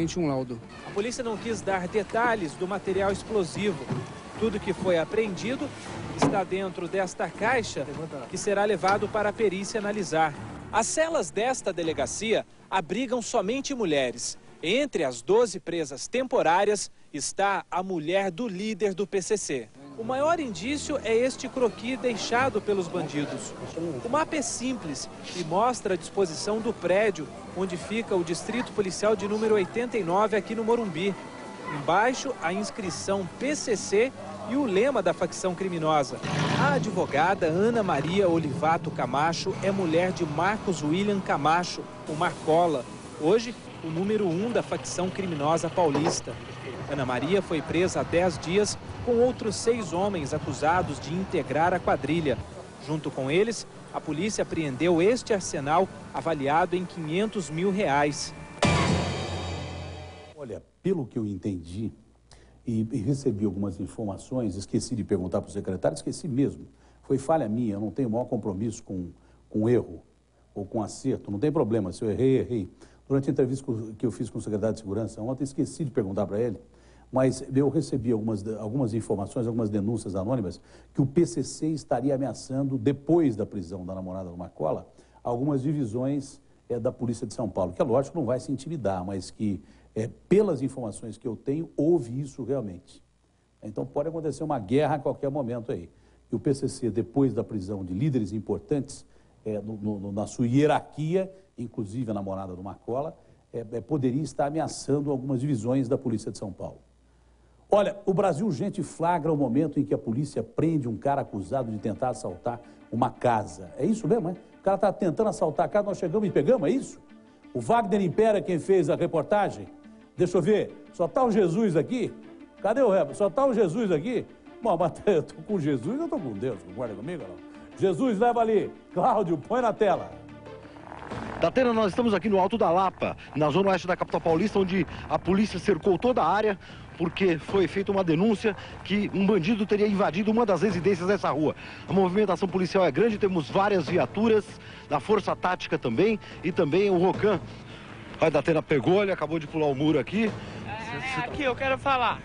somente um laudo. A polícia não quis dar detalhes do material explosivo. Tudo que foi apreendido está dentro desta caixa, que será levado para a perícia analisar. As celas desta delegacia abrigam somente mulheres. Entre as 12 presas temporárias está a mulher do líder do PCC. O maior indício é este croquis deixado pelos bandidos. O mapa é simples e mostra a disposição do prédio onde fica o distrito policial de número 89 aqui no Morumbi. Embaixo, a inscrição PCC e o lema da facção criminosa. A advogada Ana Maria Olivato Camacho é mulher de Marcos William Camacho, o Marcola, hoje o número 1 da facção criminosa paulista. Ana Maria foi presa há 10 dias com outros 6 homens acusados de integrar a quadrilha. Junto com eles, a polícia apreendeu este arsenal avaliado em R$500 mil. Olha, pelo que eu entendi e recebi algumas informações, esqueci de perguntar para o secretário, esqueci mesmo. Foi falha minha, eu não tenho o maior compromisso com erro ou com acerto, não tem problema, se eu errei, errei. Durante a entrevista que eu fiz com o secretário de Segurança ontem, esqueci de perguntar para ele, mas eu recebi algumas informações, algumas denúncias anônimas, que o PCC estaria ameaçando, depois da prisão da namorada do Marcola, algumas divisões da Polícia de São Paulo, que é lógico não vai se intimidar, mas que, pelas informações que eu tenho, houve isso realmente. Então pode acontecer uma guerra a qualquer momento aí. E o PCC, depois da prisão de líderes importantes, na sua hierarquia, inclusive a namorada do Marcola, poderia estar ameaçando algumas divisões da Polícia de São Paulo. Olha, o Brasil urgente flagra o momento em que a polícia prende um cara acusado de tentar assaltar uma casa. É isso mesmo, é? O cara está tentando assaltar a casa, nós chegamos e pegamos, é isso? O Wagner Impera, quem fez a reportagem? Deixa eu ver, só está o Jesus aqui? Cadê o rap? Só está o Jesus aqui? Bom, mas eu estou com Jesus, eu estou com Deus, concorda comigo ou não? Jesus, leva ali. Cláudio, põe na tela. Datena, nós estamos aqui no Alto da Lapa, na zona oeste da capital paulista, onde a polícia cercou toda a área, porque foi feita uma denúncia que um bandido teria invadido uma das residências dessa rua. A movimentação policial é grande, temos várias viaturas, da Força Tática também, e também o Rocan. A Datena pegou, ele acabou de pular o muro aqui. Aqui, eu quero falar.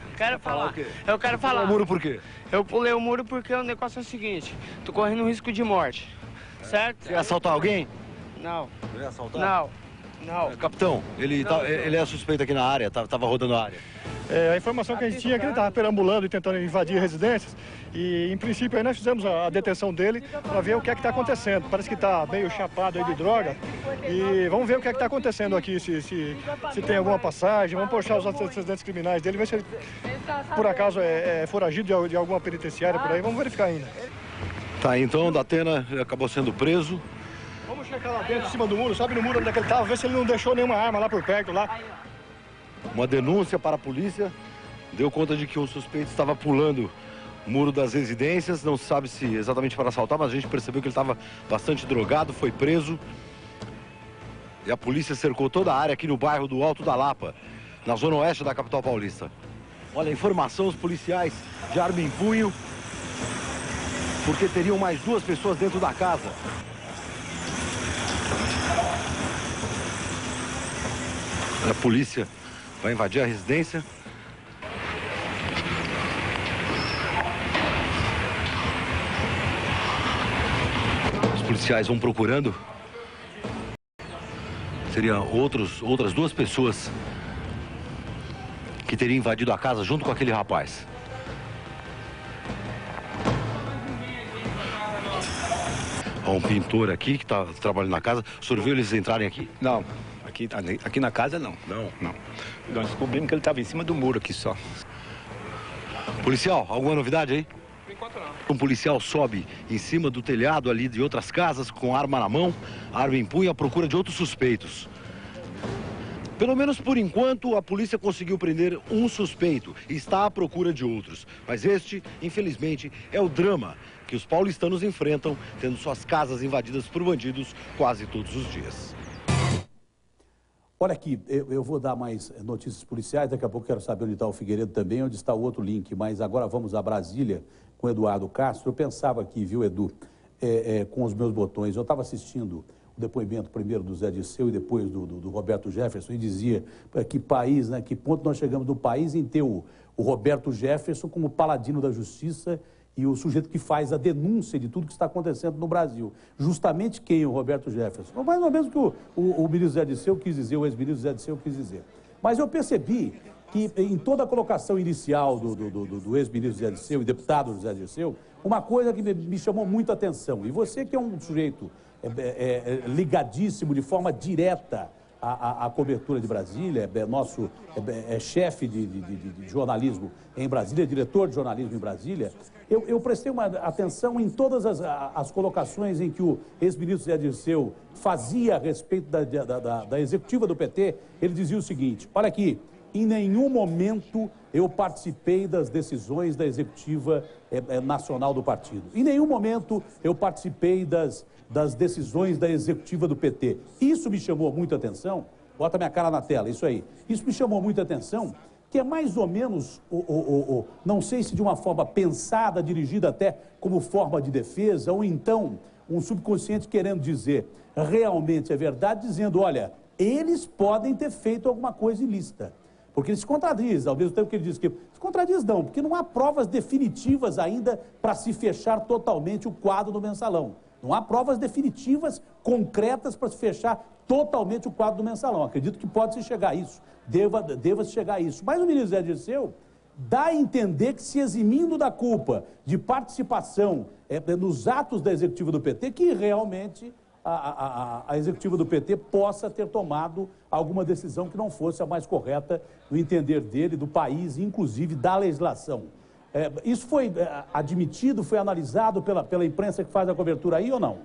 O quê? Eu quero falar. Pulou o muro por quê? Eu pulei o muro porque o negócio é o seguinte, tô correndo um risco de morte, certo? Você ia assaltar alguém? Não. Você ia assaltar? Não. Capitão, ele é suspeito aqui na área, estava rodando a área. A informação que a gente tinha é que ele estava perambulando e tentando invadir residências. E, em princípio, aí nós fizemos a detenção dele para ver o que é que está acontecendo. Parece que está meio chapado aí de droga. E vamos ver o que é que está acontecendo aqui, se tem alguma passagem. Vamos puxar os antecedentes criminais dele, ver se ele, por acaso, é foragido de alguma penitenciária por aí. Vamos verificar ainda. Tá, então, Datena acabou sendo preso. Vamos checar lá dentro, em cima do muro, sobe no muro onde é que ele estava, ver se ele não deixou nenhuma arma lá por perto, lá. Uma denúncia para a polícia deu conta de que o suspeito estava pulando o muro das residências, não se sabe se exatamente para assaltar, mas a gente percebeu que ele estava bastante drogado, foi preso. E a polícia cercou toda a área aqui no bairro do Alto da Lapa, na zona oeste da capital paulista. Olha, informação, os policiais de arma em punho, porque teriam mais 2 pessoas dentro da casa. A polícia vai invadir a residência. Os policiais vão procurando. Seriam outras 2 pessoas que teriam invadido a casa junto com aquele rapaz. Há um pintor aqui que está trabalhando na casa. O senhor viu eles entrarem aqui? Não. Aqui na casa, não. Não. Nós descobrimos que ele estava em cima do muro aqui só. Policial, alguma novidade aí? Por enquanto não. Um policial sobe em cima do telhado ali de outras casas com arma na mão, arma em punho, à procura de outros suspeitos. Pelo menos por enquanto, a polícia conseguiu prender um suspeito e está à procura de outros. Mas este, infelizmente, é o drama que os paulistanos enfrentam, tendo suas casas invadidas por bandidos quase todos os dias. Olha aqui, eu vou dar mais notícias policiais, daqui a pouco quero saber onde está o Figueiredo também, onde está o outro link, mas agora vamos a Brasília com o Eduardo Castro. Eu pensava aqui, viu, Edu, com os meus botões, eu estava assistindo depoimento primeiro do Zé Dirceu e depois do Roberto Jefferson, e dizia que país, né, que ponto nós chegamos do país em ter o Roberto Jefferson como paladino da justiça e o sujeito que faz a denúncia de tudo que está acontecendo no Brasil. Justamente quem? O Roberto Jefferson. Mais ou menos o que o ministro Zé Dirceu quis dizer, o ex-ministro Zé Dirceu quis dizer. Mas eu percebi que em toda a colocação inicial do ex-ministro Zé Dirceu e deputado Zé Dirceu, uma coisa que me chamou muita atenção, e você que é um sujeito ligadíssimo de forma direta à cobertura de Brasília, é chefe de jornalismo em Brasília, diretor de jornalismo em Brasília, eu prestei uma atenção em todas as colocações em que o ex-ministro Zé Dirceu fazia a respeito da executiva do PT. Ele dizia o seguinte: olha aqui, em nenhum momento eu participei das decisões da executiva nacional do partido. Em nenhum momento eu participei das decisões da executiva do PT. Isso me chamou muita atenção. Bota minha cara na tela, isso aí. Isso me chamou muita atenção, que é mais ou menos, não sei se de uma forma pensada, dirigida até como forma de defesa, ou então um subconsciente querendo dizer, realmente é verdade, dizendo, olha, eles podem ter feito alguma coisa ilícita. Porque ele se contradiz, ao mesmo tempo que ele diz que... Se contradiz não, porque não há provas definitivas ainda para se fechar totalmente o quadro do Mensalão. Não há provas definitivas, concretas, para se fechar totalmente o quadro do Mensalão. Acredito que pode-se chegar a isso, deva-se chegar a isso. Mas o ministro Zé Dirceu dá a entender que, se eximindo da culpa de participação nos atos da executiva do PT, que realmente a executiva do PT possa ter tomado alguma decisão que não fosse a mais correta no entender dele, do país, inclusive da legislação. Isso foi admitido, foi analisado pela imprensa que faz a cobertura aí ou não?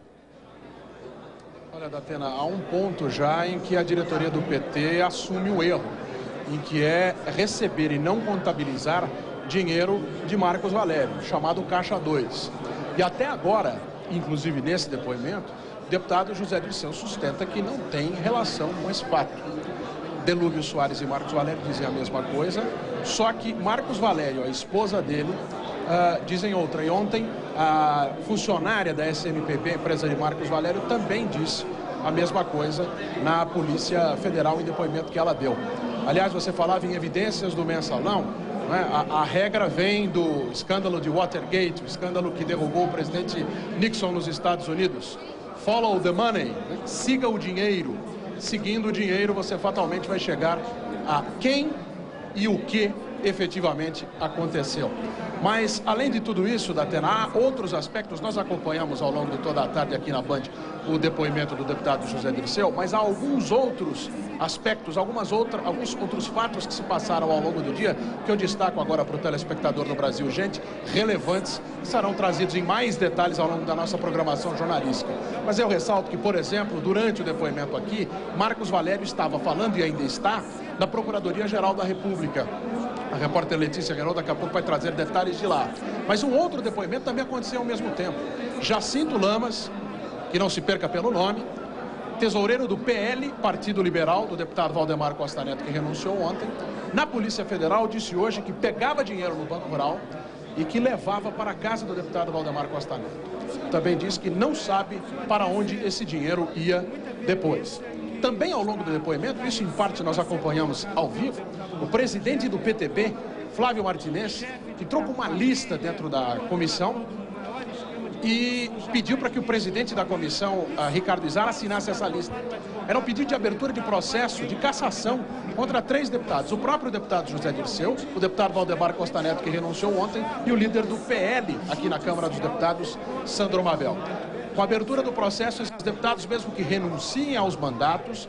Olha, Datena, há um ponto já em que a diretoria do PT assume o erro, em que é receber e não contabilizar dinheiro de Marcos Valério, chamado Caixa 2. E até agora, inclusive nesse depoimento, o deputado José Dirceu sustenta que não tem relação com esse fato. Delúbio Soares e Marcos Valério dizem a mesma coisa, só que Marcos Valério, a esposa dele, dizem outra. E ontem, a funcionária da SMPP, a empresa de Marcos Valério, também disse a mesma coisa na Polícia Federal em depoimento que ela deu. Aliás, você falava em evidências do Mensalão, né? A regra vem do escândalo de Watergate, o escândalo que derrubou o presidente Nixon nos Estados Unidos. Follow the money, né? Siga o dinheiro. Seguindo o dinheiro, você fatalmente vai chegar a quem e o que efetivamente aconteceu. Mas, além de tudo isso, Datena, há outros aspectos. Nós acompanhamos ao longo de toda a tarde aqui na Band o depoimento do deputado José Dirceu, mas há alguns outros aspectos, alguns outros fatos que se passaram ao longo do dia, que eu destaco agora para o telespectador do Brasil, gente, relevantes, que serão trazidos em mais detalhes ao longo da nossa programação jornalística. Mas eu ressalto que, por exemplo, durante o depoimento aqui, Marcos Valério estava falando, e ainda está, da Procuradoria-Geral da República. A repórter Letícia Renault daqui a pouco vai trazer detalhes de lá. Mas um outro depoimento também aconteceu ao mesmo tempo. Jacinto Lamas, que não se perca pelo nome, tesoureiro do PL, Partido Liberal, do deputado Valdemar Costa Neto, que renunciou ontem, na Polícia Federal, disse hoje que pegava dinheiro no Banco Rural e que levava para a casa do deputado Valdemar Costa Neto. Também disse que não sabe para onde esse dinheiro ia depois. Também ao longo do depoimento, isso em parte nós acompanhamos ao vivo, o presidente do PTB, Flávio Martinez, que trocou uma lista dentro da comissão e pediu para que o presidente da comissão, Ricardo Izar, assinasse essa lista. Era um pedido de abertura de processo de cassação contra 3 deputados. O próprio deputado José Dirceu, o deputado Valdemar Costa Neto, que renunciou ontem, e o líder do PL aqui na Câmara dos Deputados, Sandro Mabel. Com a abertura do processo, esses deputados, mesmo que renunciem aos mandatos,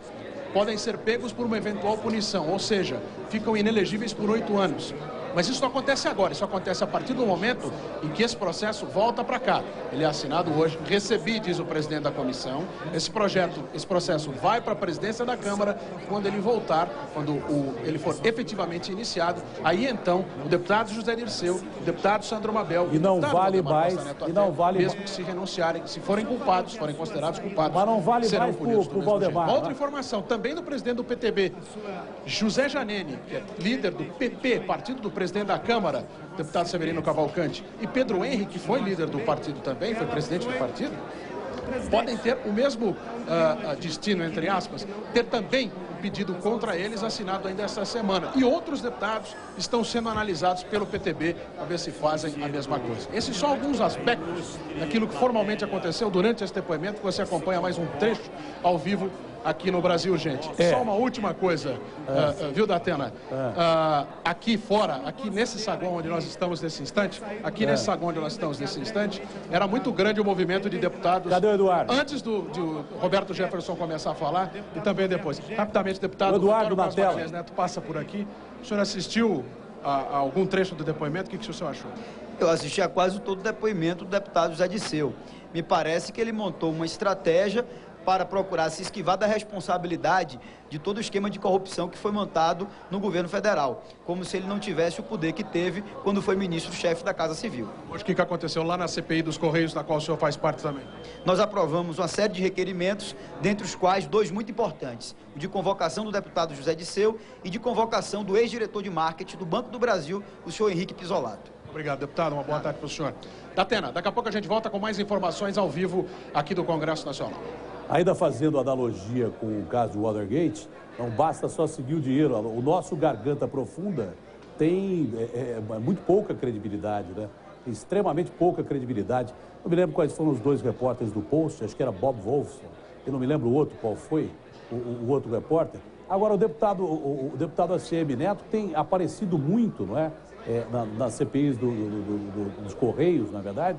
podem ser pegos por uma eventual punição, ou seja, ficam inelegíveis por 8 anos. Mas isso não acontece agora, isso acontece a partir do momento em que esse processo volta para cá. Ele é assinado hoje, recebi, diz o presidente da comissão, esse processo vai para a presidência da Câmara, quando ele voltar, quando ele for efetivamente iniciado, aí então o deputado José Dirceu, o deputado Sandro Mabel, e não vale mais, mesmo que se renunciarem, se forem culpados, forem considerados culpados, mas não vale serão mais punidos pro Valdemar. Uma outra informação, também do presidente do PTB, José Janene, que é líder do PP, partido do presidente da Câmara, deputado Severino Cavalcante, e Pedro Henrique, que foi líder do partido também, foi presidente do partido, podem ter o mesmo destino, entre aspas, ter também um pedido contra eles assinado ainda esta semana. E outros deputados estão sendo analisados pelo PTB para ver se fazem a mesma coisa. Esses são alguns aspectos daquilo que formalmente aconteceu durante esse depoimento, que você acompanha mais um trecho ao vivo aqui no Brasil, gente. Só uma última coisa, viu, Datena? Aqui fora, aqui nesse saguão onde nós estamos nesse instante, nesse saguão onde nós estamos nesse instante, era muito grande o movimento de deputados. Cadê o Eduardo? Antes de Roberto Jefferson começar a falar e também depois. Rapidamente, deputado Eduardo Antônio na Martins Neto passa por aqui. O senhor assistiu a algum trecho do depoimento? O que o senhor achou? Eu assisti a quase todo o depoimento do deputado José Disseu. Me parece que ele montou uma estratégia para procurar se esquivar da responsabilidade de todo o esquema de corrupção que foi montado no governo federal, como se ele não tivesse o poder que teve quando foi ministro-chefe da Casa Civil. Hoje, o que aconteceu lá na CPI dos Correios, da qual o senhor faz parte também? Nós aprovamos uma série de requerimentos, dentre os quais dois muito importantes: o de convocação do deputado José Disseu e de convocação do ex-diretor de marketing do Banco do Brasil, o senhor Henrique Pisolato. Obrigado, deputado. Uma boa tarde para o senhor. Datena, daqui a pouco a gente volta com mais informações ao vivo aqui do Congresso Nacional. Ainda fazendo analogia com o caso do Watergate, não basta só seguir o dinheiro. O nosso Garganta Profunda tem muito pouca credibilidade, né? Extremamente pouca credibilidade. Não me lembro quais foram os dois repórteres do Post, acho que era Bob Wolfson, eu não me lembro o outro qual foi, o outro repórter. Agora, o deputado ACM Neto tem aparecido muito, não é? Nas CPIs dos Correios, na verdade,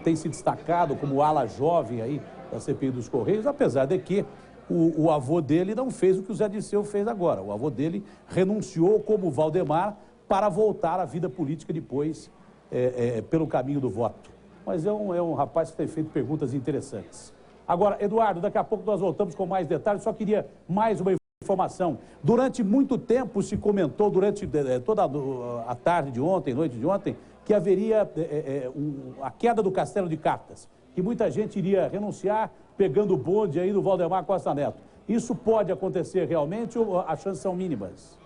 tem se destacado como ala jovem aí da CPI dos Correios, apesar de que o avô dele não fez o que o Zé Disseu fez agora. O avô dele renunciou como Valdemar para voltar à vida política depois pelo caminho do voto. Mas é um rapaz que tem feito perguntas interessantes. Agora, Eduardo, daqui a pouco nós voltamos com mais detalhes, só queria mais uma informação. Durante muito tempo se comentou, durante toda a tarde de ontem, noite de ontem, que haveria a queda do Castelo de Cartas, que muita gente iria renunciar pegando o bonde aí do Valdemar Costa Neto. Isso pode acontecer realmente ou as chances são mínimas?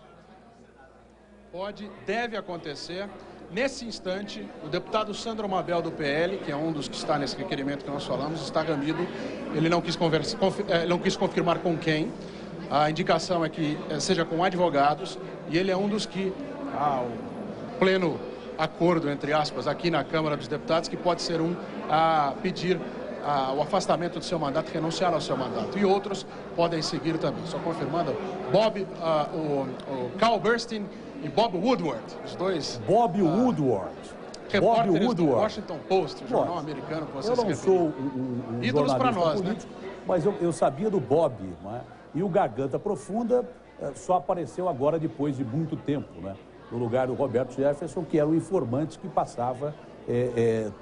Deve acontecer. Nesse instante, o deputado Sandro Mabel do PL, que é um dos que está nesse requerimento que nós falamos, está ramido. Ele não quis confirmar com quem. A indicação é que seja com advogados, e ele é um dos que o pleno acordo, entre aspas, aqui na Câmara dos Deputados, que pode ser a pedir o afastamento do seu mandato, renunciar ao seu mandato. E outros podem seguir também. Só confirmando, o Carl Bernstein e Bob Woodward, os dois... Bob Woodward. Repórteres do Washington Post, o jornal americano que vocês referiram. Eu não sou um ídolos para nós, político, né? Mas eu sabia do Bob, não é? E o Garganta Profunda só apareceu agora depois de muito tempo, né? No lugar do Roberto Jefferson, que era o informante que passava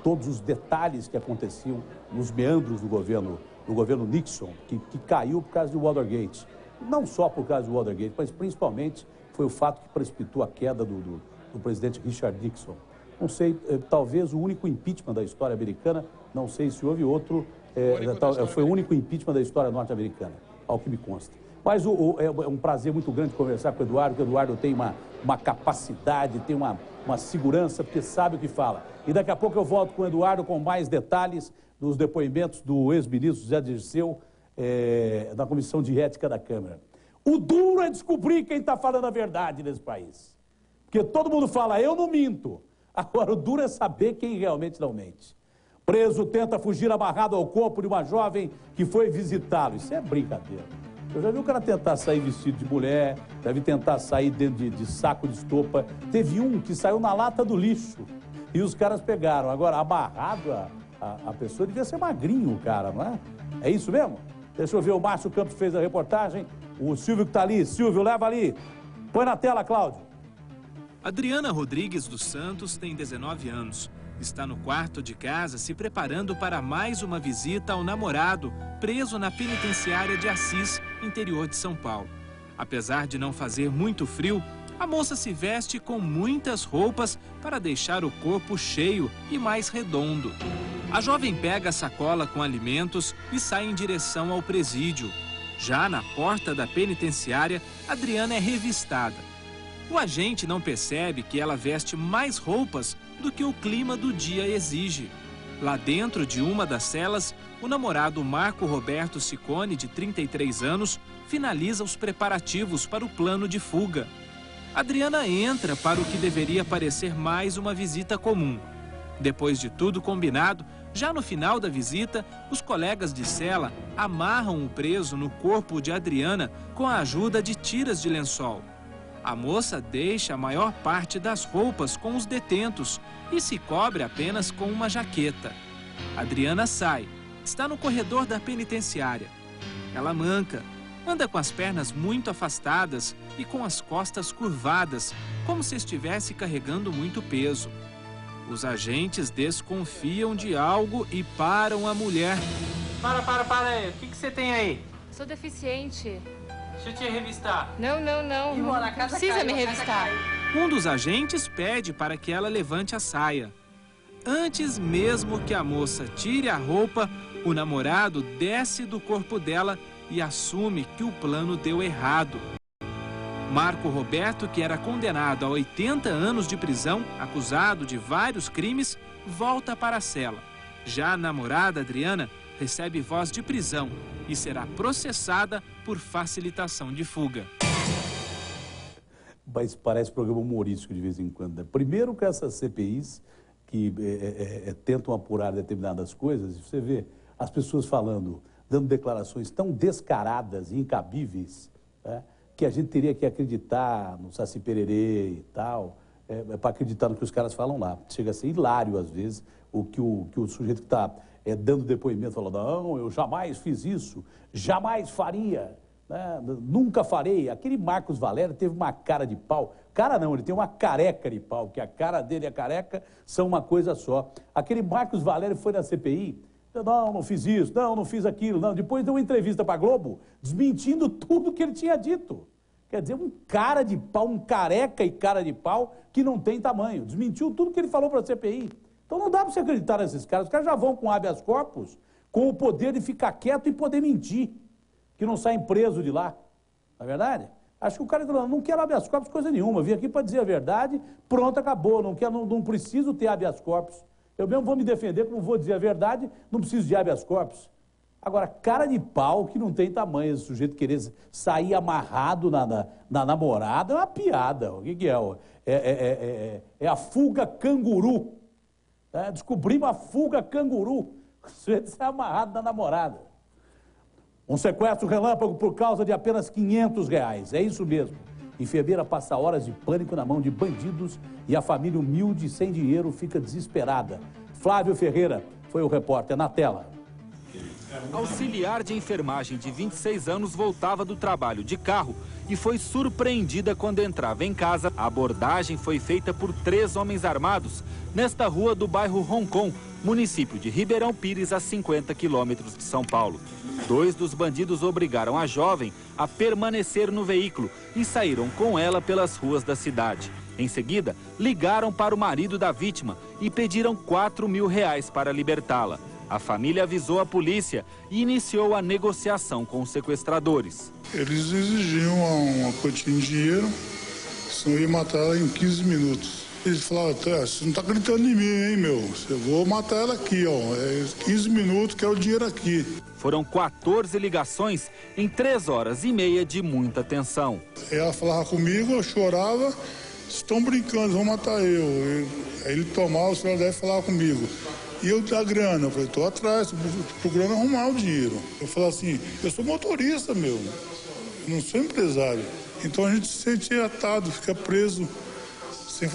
todos os detalhes que aconteciam nos meandros do governo Nixon, que caiu por causa do Watergate. Não só por causa do Watergate, mas principalmente foi o fato que precipitou a queda do presidente Richard Nixon. Não sei, talvez o único impeachment da história americana, não sei se houve outro, foi o único impeachment da história norte-americana, ao que me consta. Mas é um prazer muito grande conversar com o Eduardo, porque o Eduardo tem uma capacidade, tem uma segurança, porque sabe o que fala. E daqui a pouco eu volto com o Eduardo com mais detalhes dos depoimentos do ex-ministro José Dirceu da Comissão de Ética da Câmara. O duro é descobrir quem está falando a verdade nesse país. Porque todo mundo fala, eu não minto. Agora, o duro é saber quem realmente não mente. Preso tenta fugir amarrado ao corpo de uma jovem que foi visitá-lo. Isso é brincadeira. Eu já vi o cara tentar sair vestido de mulher, deve tentar sair dentro de saco de estopa. Teve um que saiu na lata do lixo e os caras pegaram. Agora, amarrado a pessoa, devia ser magrinho o cara, não é? É isso mesmo? Deixa eu ver, o Márcio Campos fez a reportagem. O Silvio que está ali. Silvio, leva ali. Põe na tela, Cláudio. Adriana Rodrigues dos Santos tem 19 anos. Está no quarto de casa se preparando para mais uma visita ao namorado, preso na penitenciária de Assis, interior de São Paulo. Apesar de não fazer muito frio, a moça se veste com muitas roupas para deixar o corpo cheio e mais redondo. A jovem pega a sacola com alimentos e sai em direção ao presídio. Já na porta da penitenciária, Adriana é revistada. O agente não percebe que ela veste mais roupas do que o clima do dia exige. Lá dentro de uma das celas, o namorado Marco Roberto Ciccone, de 33 anos, finaliza os preparativos para o plano de fuga. Adriana entra para o que deveria parecer mais uma visita comum. Depois de tudo combinado, já no final da visita, os colegas de cela amarram o preso no corpo de Adriana com a ajuda de tiras de lençol. A moça deixa a maior parte das roupas com os detentos e se cobre apenas com uma jaqueta. Adriana sai, está no corredor da penitenciária. Ela manca, anda com as pernas muito afastadas e com as costas curvadas, como se estivesse carregando muito peso. Os agentes desconfiam de algo e param a mulher. Para aí. O que você tem aí? Sou deficiente. Deixa eu te revistar. Não. Não precisa me revistar. Um dos agentes pede para que ela levante a saia. Antes mesmo que a moça tire a roupa, o namorado desce do corpo dela e assume que o plano deu errado. Marco Roberto, que era condenado a 80 anos de prisão, acusado de vários crimes, volta para a cela. Já a namorada Adriana recebe voz de prisão e será processada por facilitação de fuga. Mas parece programa humorístico de vez em quando, né? Primeiro com essas CPIs que tentam apurar determinadas coisas, você vê as pessoas falando, dando declarações tão descaradas e incabíveis, né, que a gente teria que acreditar no Saci Pererê e tal, para acreditar no que os caras falam lá. Chega a ser hilário, às vezes, o que o sujeito que está dando depoimento fala, não, eu jamais fiz isso, jamais faria, né, nunca farei. Aquele Marcos Valério teve uma cara de pau. Cara não, ele tem uma careca de pau, que a cara dele e a careca são uma coisa só. Aquele Marcos Valério foi na CPI, não fiz isso, não fiz aquilo, não. Depois deu uma entrevista para a Globo, desmentindo tudo que ele tinha dito. Quer dizer, um cara de pau, um careca e cara de pau que não tem tamanho. Desmentiu tudo que ele falou para a CPI. Então não dá para você acreditar nesses caras. Os caras já vão com habeas corpus, com o poder de ficar quieto e poder mentir, que não saem presos de lá. Não é verdade? Acho que o cara falou, não quero habeas corpus coisa nenhuma, vim aqui para dizer a verdade, pronto, acabou, não preciso ter habeas corpus. Eu mesmo vou me defender, como vou dizer a verdade, não preciso de habeas corpus. Agora, cara de pau que não tem tamanho, esse sujeito querer sair amarrado na namorada, é uma piada. O que é? É a fuga canguru. Descobrimos a fuga canguru. O sujeito sai amarrado na namorada. Um sequestro relâmpago por causa de apenas R$500. É isso mesmo. Enfermeira passa horas de pânico na mão de bandidos e a família humilde sem dinheiro fica desesperada. Flávio Ferreira foi o repórter na tela. Auxiliar de enfermagem de 26 anos voltava do trabalho de carro e foi surpreendida quando entrava em casa. A abordagem foi feita por 3 homens armados nesta rua do bairro Roncon, município de Ribeirão Pires, a 50 quilômetros de São Paulo. 2 dos bandidos obrigaram a jovem a permanecer no veículo e saíram com ela pelas ruas da cidade. Em seguida, ligaram para o marido da vítima e pediram R$4.000 para libertá-la. A família avisou a polícia e iniciou a negociação com os sequestradores. Eles exigiam uma quantia de dinheiro, senão ia matar ela em 15 minutos. Eles falaram, você não está acreditando em mim, hein, meu? Eu vou matar ela aqui, ó. 15 minutos, quero o dinheiro aqui. Foram 14 ligações em 3 horas e meia de muita tensão. Ela falava comigo, eu chorava, estão brincando, vão matar eu. Aí ele tomava, o senhor deve falar comigo. E eu da grana, eu falei, tô atrás, tô procurando arrumar o dinheiro. Eu falei assim, eu sou motorista, meu, eu não sou empresário. Então a gente se sente atado, fica preso, sem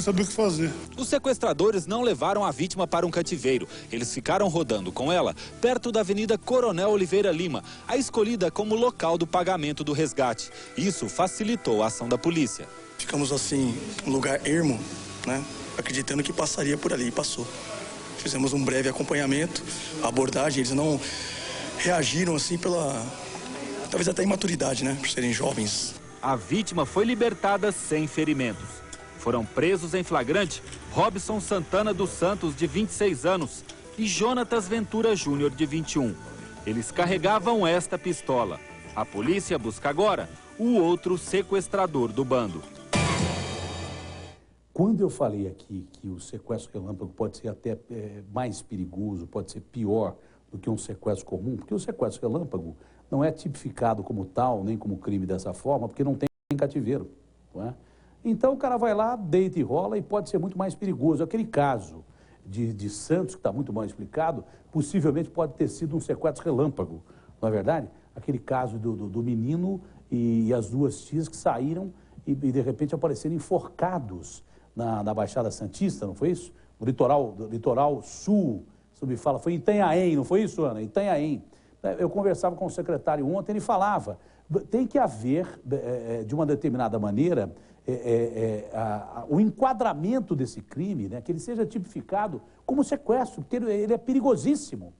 saber o que fazer. Os sequestradores não levaram a vítima para um cativeiro. Eles ficaram rodando com ela perto da Avenida Coronel Oliveira Lima, a escolhida como local do pagamento do resgate. Isso facilitou a ação da polícia. Ficamos assim, um lugar ermo, né? Acreditando que passaria por ali, e passou. Fizemos um breve acompanhamento, a abordagem, eles não reagiram assim talvez até imaturidade, né, por serem jovens. A vítima foi libertada sem ferimentos. Foram presos em flagrante Robson Santana dos Santos, de 26 anos, e Jonatas Ventura Júnior, de 21. Eles carregavam esta pistola. A polícia busca agora o outro sequestrador do bando. Quando eu falei aqui que o sequestro relâmpago pode ser até mais perigoso, pode ser pior do que um sequestro comum, porque o sequestro relâmpago não é tipificado como tal, nem como crime dessa forma, porque não tem cativeiro, não é? Então o cara vai lá, deita e rola e pode ser muito mais perigoso. Aquele caso de Santos, que está muito mal explicado, possivelmente pode ter sido um sequestro relâmpago, não é verdade? Aquele caso do menino e as duas tias que saíram e de repente apareceram enforcados na Baixada Santista, não foi isso? No litoral sul, você me fala, foi em Itanhaém, não foi isso, Ana? Itanhaém. Eu conversava com o secretário ontem, ele falava, tem que haver, de uma determinada maneira, o enquadramento desse crime, né, que ele seja tipificado como sequestro, porque ele é perigosíssimo.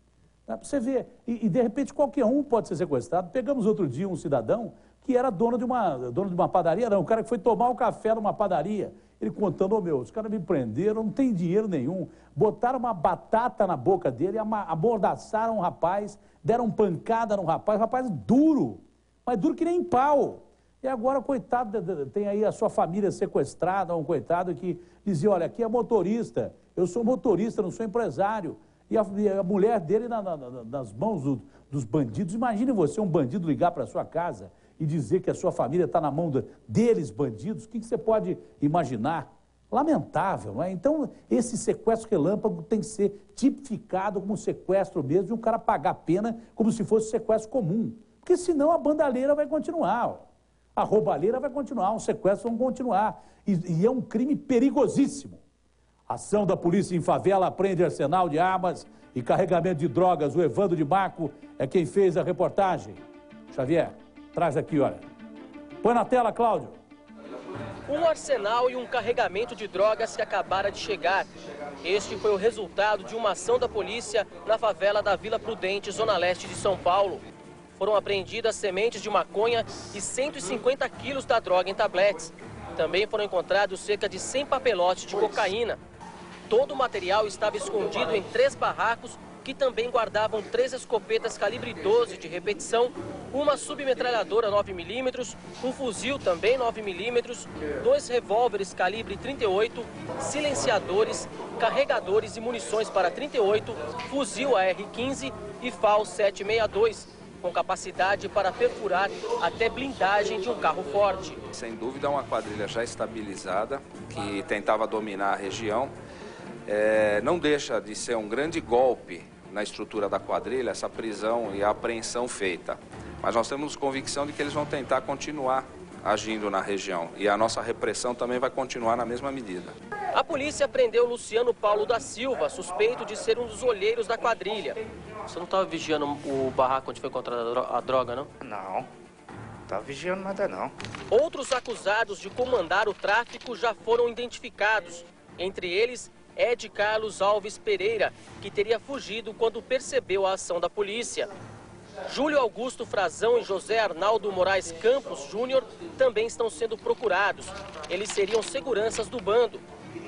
Tá? Você vê, e de repente qualquer um pode ser sequestrado. Pegamos outro dia um cidadão que era dono de uma padaria, não, o cara que foi tomar um café numa padaria, ele contando, os caras me prenderam, não tem dinheiro nenhum, botaram uma batata na boca dele, amordaçaram o rapaz, deram pancada no rapaz, o rapaz duro, mas duro que nem pau. E agora, coitado, tem aí a sua família sequestrada, um coitado que dizia, olha, aqui é motorista, eu sou motorista, não sou empresário. E a mulher dele nas mãos dos bandidos. Imagine você, um bandido, ligar para a sua casa e dizer que a sua família está na mão deles, bandidos. O que você pode imaginar? Lamentável, não é? Então, esse sequestro relâmpago tem que ser tipificado como sequestro mesmo e o cara pagar a pena como se fosse sequestro comum. Porque senão a bandalheira vai continuar, a roubalheira vai continuar, os sequestros vão continuar. E é um crime perigosíssimo. Ação da polícia em favela prende arsenal de armas e carregamento de drogas. O Evandro de Marco é quem fez a reportagem. Xavier, traz aqui, olha. Põe na tela, Cláudio. Um arsenal e um carregamento de drogas que acabara de chegar. Este foi o resultado de uma ação da polícia na favela da Vila Prudente, zona leste de São Paulo. Foram apreendidas sementes de maconha e 150 quilos da droga em tabletes. Também foram encontrados cerca de 100 papelotes de cocaína. Todo o material estava escondido em 3 barracos que também guardavam 3 escopetas calibre 12 de repetição, uma submetralhadora 9mm, um fuzil também 9mm, 2 revólveres calibre 38, silenciadores, carregadores e munições para 38, fuzil AR-15 e FAL 762. Com capacidade para perfurar até blindagem de um carro forte. Sem dúvida, é uma quadrilha já estabilizada, que tentava dominar a região. Não deixa de ser um grande golpe na estrutura da quadrilha, essa prisão e a apreensão feita. Mas nós temos convicção de que eles vão tentar continuar agindo na região. E a nossa repressão também vai continuar na mesma medida. A polícia prendeu Luciano Paulo da Silva, suspeito de ser um dos olheiros da quadrilha. Você não estava vigiando o barraco onde foi encontrada a droga, não? Não, não estava vigiando nada, não. Outros acusados de comandar o tráfico já foram identificados. Entre eles, Ed Carlos Alves Pereira, que teria fugido quando percebeu a ação da polícia. Júlio Augusto Frazão e José Arnaldo Moraes Campos Júnior também estão sendo procurados. Eles seriam seguranças do bando.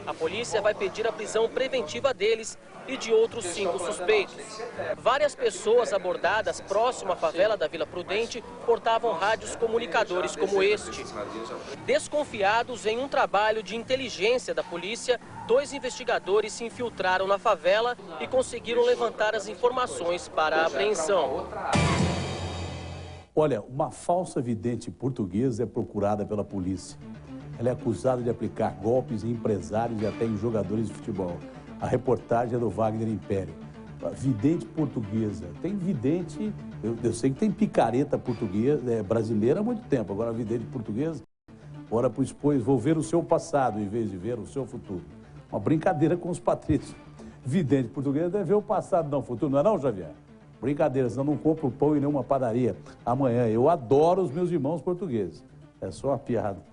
A polícia vai pedir a prisão preventiva deles e de outros 5 suspeitos. Várias pessoas abordadas próximo à favela da Vila Prudente portavam rádios comunicadores como este. Desconfiados em um trabalho de inteligência da polícia, 2 investigadores se infiltraram na favela e conseguiram levantar as informações para a apreensão. Olha, uma falsa vidente portuguesa é procurada pela polícia. Ela é acusada de aplicar golpes em empresários e até em jogadores de futebol. A reportagem é do Wagner Império. Vidente portuguesa. Tem vidente, eu sei que tem picareta portuguesa, brasileira há muito tempo. Agora, vidente portuguesa, ora, pois vou ver o seu passado em vez de ver o seu futuro. Uma brincadeira com os patrícios. Vidente portuguesa deve ver o passado, não o futuro. Não é não, Xavier? Brincadeira, senão não compro pão em nenhuma padaria amanhã. Eu adoro os meus irmãos portugueses. É só uma piada.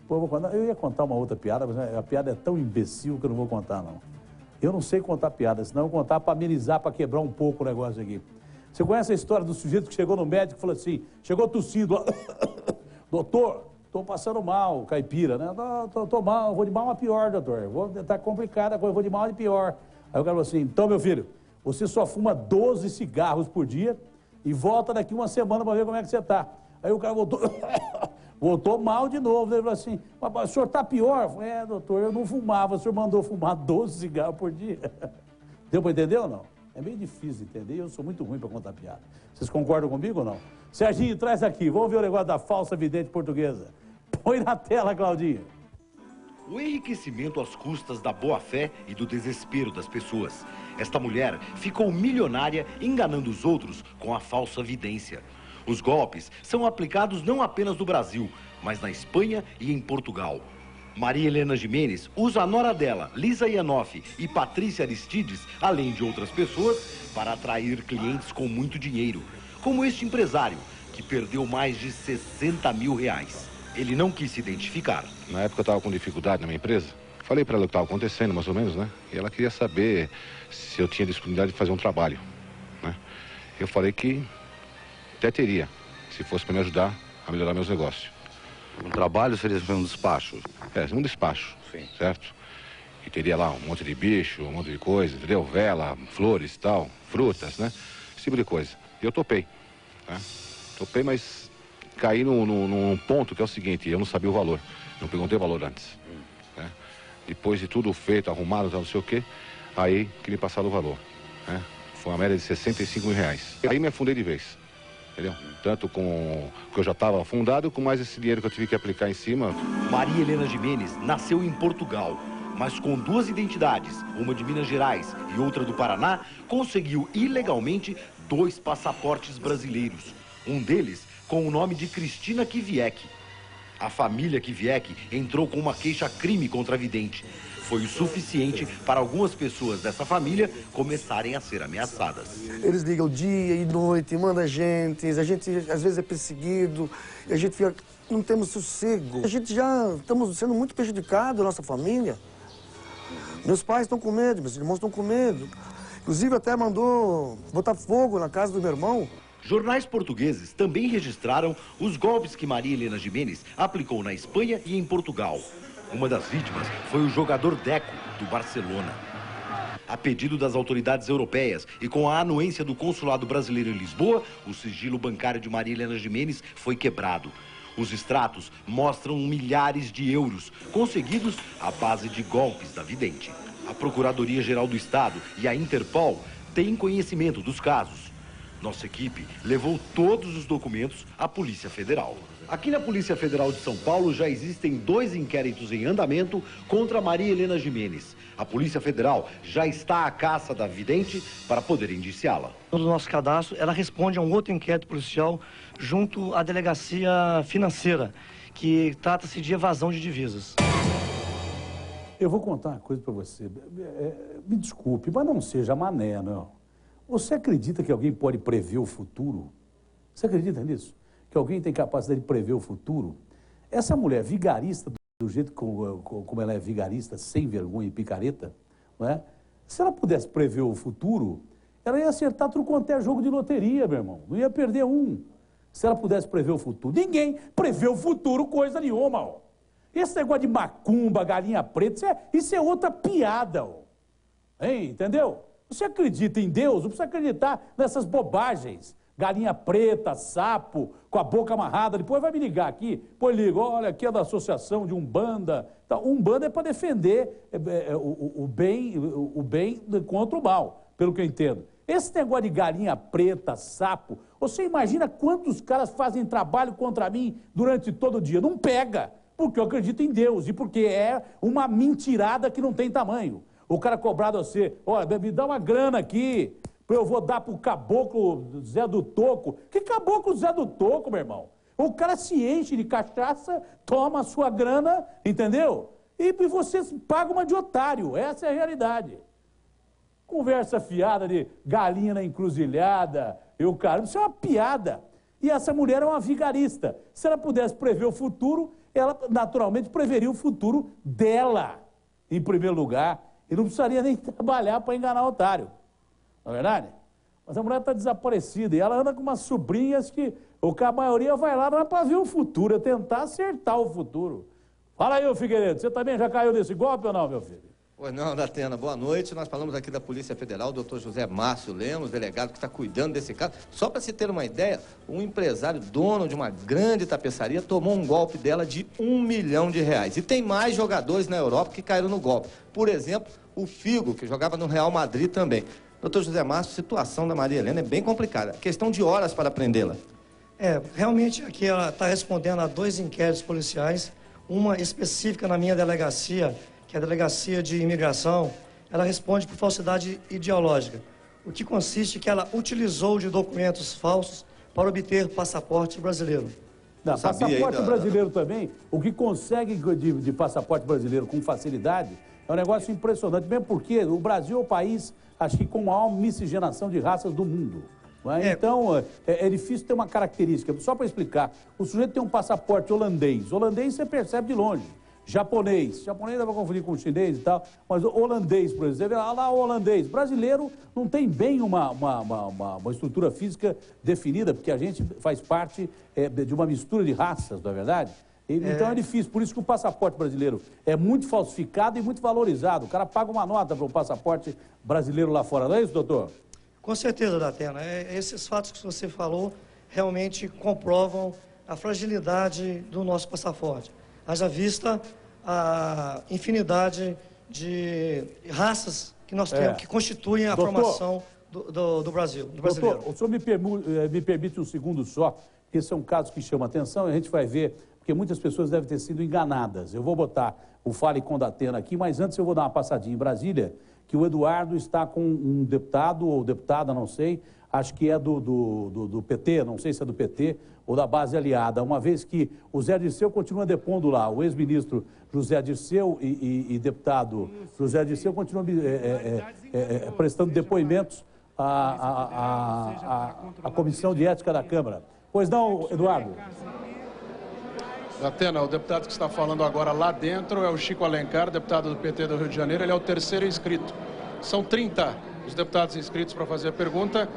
Pô, eu ia contar uma outra piada, mas a piada é tão imbecil que eu não vou contar, não. Eu não sei contar piada, senão eu vou contar para amenizar, para quebrar um pouco o negócio aqui. Você conhece a história do sujeito que chegou no médico e falou assim, chegou tossindo, doutor, estou passando mal, caipira, né? Tô mal, vou de mal a pior, doutor. Tá complicada a coisa, vou de mal a pior. Aí o cara falou assim, então, meu filho, você só fuma 12 cigarros por dia e volta daqui uma semana para ver como é que você tá. Aí o cara voltou... Voltou mal de novo. Ele falou assim, o senhor está pior? Eu falei, doutor, eu não fumava, o senhor mandou fumar 12 cigarros por dia. Deu para entender ou não? É meio difícil entender, eu sou muito ruim para contar piada. Vocês concordam comigo ou não? Serginho, traz aqui, vamos ver o negócio da falsa vidente portuguesa. Põe na tela, Claudinho. O enriquecimento às custas da boa-fé e do desespero das pessoas. Esta mulher ficou milionária enganando os outros com a falsa vidência. Os golpes são aplicados não apenas no Brasil, mas na Espanha e em Portugal. Maria Helena Gimenez usa a nora dela, Lisa Ianoff, e Patrícia Aristides, além de outras pessoas, para atrair clientes com muito dinheiro, como este empresário, que perdeu mais de 60 mil reais. Ele não quis se identificar. Na época eu estava com dificuldade na minha empresa. Falei para ela o que estava acontecendo, mais ou menos, né? E ela queria saber se eu tinha disponibilidade de fazer um trabalho, né? Eu falei que até teria, se fosse para me ajudar a melhorar meus negócios. Um trabalho seria um despacho? É, um despacho, sim, certo? E teria lá um monte de bicho, um monte de coisa, entendeu? Vela, flores e tal, frutas, né? Esse tipo de coisa. E eu topei, né? Topei, mas caí num ponto que é o seguinte, eu não sabia o valor. Não perguntei o valor antes, né? Depois de tudo feito, arrumado, não sei o quê, aí que me passaram o valor, né? Foi uma média de 65 mil reais. Aí me afundei de vez. Entendeu? Tanto com que eu já estava afundado, com mais esse dinheiro que eu tive que aplicar em cima. Maria Helena Gimenez nasceu em Portugal, mas com duas identidades, uma de Minas Gerais e outra do Paraná, conseguiu ilegalmente 2 passaportes brasileiros. Um deles com o nome de Cristina Kiviek. A família Kiviek entrou com uma queixa-crime contra a vidente. Foi o suficiente para algumas pessoas dessa família começarem a ser ameaçadas. Eles ligam dia e noite, mandam a gente às vezes é perseguido, e a gente fica, não temos sossego. A gente já estamos sendo muito prejudicados, nossa família. Meus pais estão com medo, meus irmãos estão com medo. Inclusive até mandou botar fogo na casa do meu irmão. Jornais portugueses também registraram os golpes que Maria Helena Gimenez aplicou na Espanha e em Portugal. Uma das vítimas foi o jogador Deco, do Barcelona. A pedido das autoridades europeias e com a anuência do consulado brasileiro em Lisboa, o sigilo bancário de Maria Helena Gimenez foi quebrado. Os extratos mostram milhares de euros conseguidos à base de golpes da vidente. A Procuradoria-Geral do Estado e a Interpol têm conhecimento dos casos. Nossa equipe levou todos os documentos à Polícia Federal. Aqui na Polícia Federal de São Paulo já existem 2 inquéritos em andamento contra Maria Helena Gimenez. A Polícia Federal já está à caça da vidente para poder indiciá-la. No nosso cadastro, ela responde a um outro inquérito policial junto à Delegacia Financeira, que trata-se de evasão de divisas. Eu vou contar uma coisa para você. Me desculpe, mas não seja mané, não. Você acredita que alguém pode prever o futuro? Você acredita nisso? Que alguém tem capacidade de prever o futuro? Essa mulher vigarista, do jeito como ela é vigarista, sem vergonha e picareta, não é? Se ela pudesse prever o futuro, ela ia acertar tudo quanto é jogo de loteria, meu irmão. Não ia perder um. Se ela pudesse prever o futuro. Ninguém prevê o futuro coisa nenhuma, ó. Esse negócio de macumba, galinha preta, isso é outra piada, ó. Hein? Entendeu? Você acredita em Deus, não precisa acreditar nessas bobagens. Galinha preta, sapo, com a boca amarrada. Depois vai me ligar aqui, depois liga, olha, aqui é da associação de Umbanda. Então, Umbanda é para defender o bem contra o mal, pelo que eu entendo. Esse negócio de galinha preta, sapo, você imagina quantos caras fazem trabalho contra mim durante todo o dia? Não pega, porque eu acredito em Deus e porque é uma mentirada que não tem tamanho. O cara cobrado a você, olha, me dá uma grana aqui, eu vou dar pro caboclo Zé do Toco. Que caboclo Zé do Toco, meu irmão? O cara se enche de cachaça, toma a sua grana, entendeu? E você paga uma de otário, essa é a realidade. Conversa fiada de galinha na encruzilhada, isso é uma piada. E essa mulher é uma vigarista. Se ela pudesse prever o futuro, ela naturalmente preveria o futuro dela, em primeiro lugar. E não precisaria nem trabalhar para enganar o otário. Não é verdade? Mas a mulher está desaparecida e ela anda com umas sobrinhas que a maioria vai lá não é para ver o futuro, é tentar acertar o futuro. Fala aí, ô Figueiredo, você também já caiu nesse golpe ou não, meu filho? Pois não, Datena, boa noite. Nós falamos aqui da Polícia Federal, o doutor José Márcio Lemos, delegado que está cuidando desse caso. Só para se ter uma ideia, um empresário dono de uma grande tapeçaria tomou um golpe dela de R$1 milhão. E tem mais jogadores na Europa que caíram no golpe. Por exemplo, o Figo, que jogava no Real Madrid também. Doutor José Márcio, a situação da Maria Helena é bem complicada. Questão de horas para prendê-la. Realmente aqui ela está respondendo a 2 inquéritos policiais, uma específica na minha delegacia, que é a Delegacia de Imigração. Ela responde por falsidade ideológica, o que consiste que ela utilizou de documentos falsos para obter passaporte brasileiro. Não, passaporte brasileiro também, o que consegue de passaporte brasileiro com facilidade é um negócio impressionante, mesmo porque o Brasil é o país, acho que com a maior miscigenação de raças do mundo. Então, é difícil ter uma característica. Só para explicar, o sujeito tem um passaporte holandês. Holandês você percebe de longe. Japonês dá para confundir com chinês e tal, mas holandês, por exemplo, você vê lá o holandês. Brasileiro não tem bem uma estrutura física definida, porque a gente faz parte de uma mistura de raças, não é verdade? Então é difícil, por isso que o passaporte brasileiro é muito falsificado e muito valorizado. O cara paga uma nota para o passaporte brasileiro lá fora, não é isso, doutor? Com certeza, Datena. Esses fatos que você falou realmente comprovam a fragilidade do nosso passaporte. Haja vista a infinidade de raças que nós temos, que constituem a formação do Brasil, do brasileiro. Doutor, o senhor me permite um segundo só, porque esse é um caso que chama atenção e a gente vai ver, porque muitas pessoas devem ter sido enganadas. Eu vou botar o Fale com Datena aqui, mas antes eu vou dar uma passadinha em Brasília, que o Eduardo está com um deputado ou deputada, não sei, acho que é do PT, não sei se é do PT ou da base aliada, uma vez que o Zé Dirceu continua depondo lá, o ex-ministro José Dirceu e deputado José Dirceu continuam prestando depoimentos à Comissão de Ética da Câmara. Pois não, Eduardo? Datena, o deputado que está falando agora lá dentro é o Chico Alencar, deputado do PT do Rio de Janeiro. Ele é o 3º inscrito. São 30 os deputados inscritos para fazer a pergunta.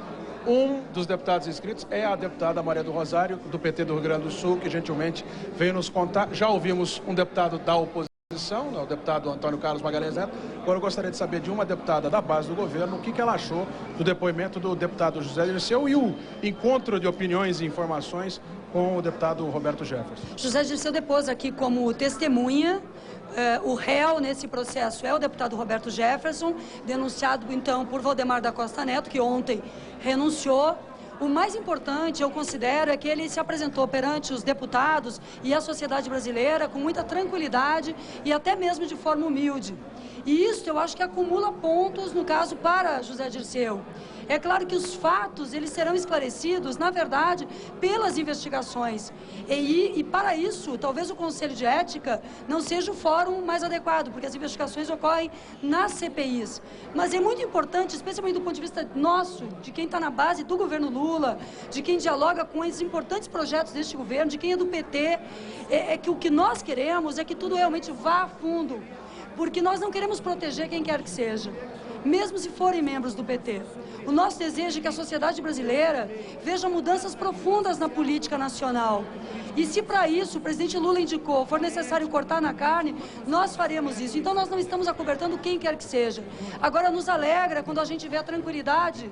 Um dos deputados inscritos é a deputada Maria do Rosário, do PT do Rio Grande do Sul, que gentilmente veio nos contar. Já ouvimos um deputado da oposição, o deputado Antônio Carlos Magalhães Neto. Agora eu gostaria de saber de uma deputada da base do governo o que ela achou do depoimento do deputado José Dirceu e o encontro de opiniões e informações com o deputado Roberto Jefferson. José Dirceu depôs aqui como testemunha. O réu nesse processo é o deputado Roberto Jefferson, denunciado então por Valdemar da Costa Neto, que ontem renunciou. O mais importante, eu considero, é que ele se apresentou perante os deputados e a sociedade brasileira com muita tranquilidade e até mesmo de forma humilde. E isso eu acho que acumula pontos, no caso, para José Dirceu. É claro que os fatos, eles serão esclarecidos, na verdade, pelas investigações. E para isso, talvez o Conselho de Ética não seja o fórum mais adequado, porque as investigações ocorrem nas CPIs. Mas é muito importante, especialmente do ponto de vista nosso, de quem está na base do governo Lula, de quem dialoga com esses importantes projetos deste governo, de quem é do PT, é que o que nós queremos é que tudo realmente vá a fundo, porque nós não queremos proteger quem quer que seja, mesmo se forem membros do PT. O nosso desejo é que a sociedade brasileira veja mudanças profundas na política nacional. E se para isso o presidente Lula indicou, for necessário cortar na carne, nós faremos isso. Então nós não estamos acobertando quem quer que seja. Agora nos alegra quando a gente vê a tranquilidade,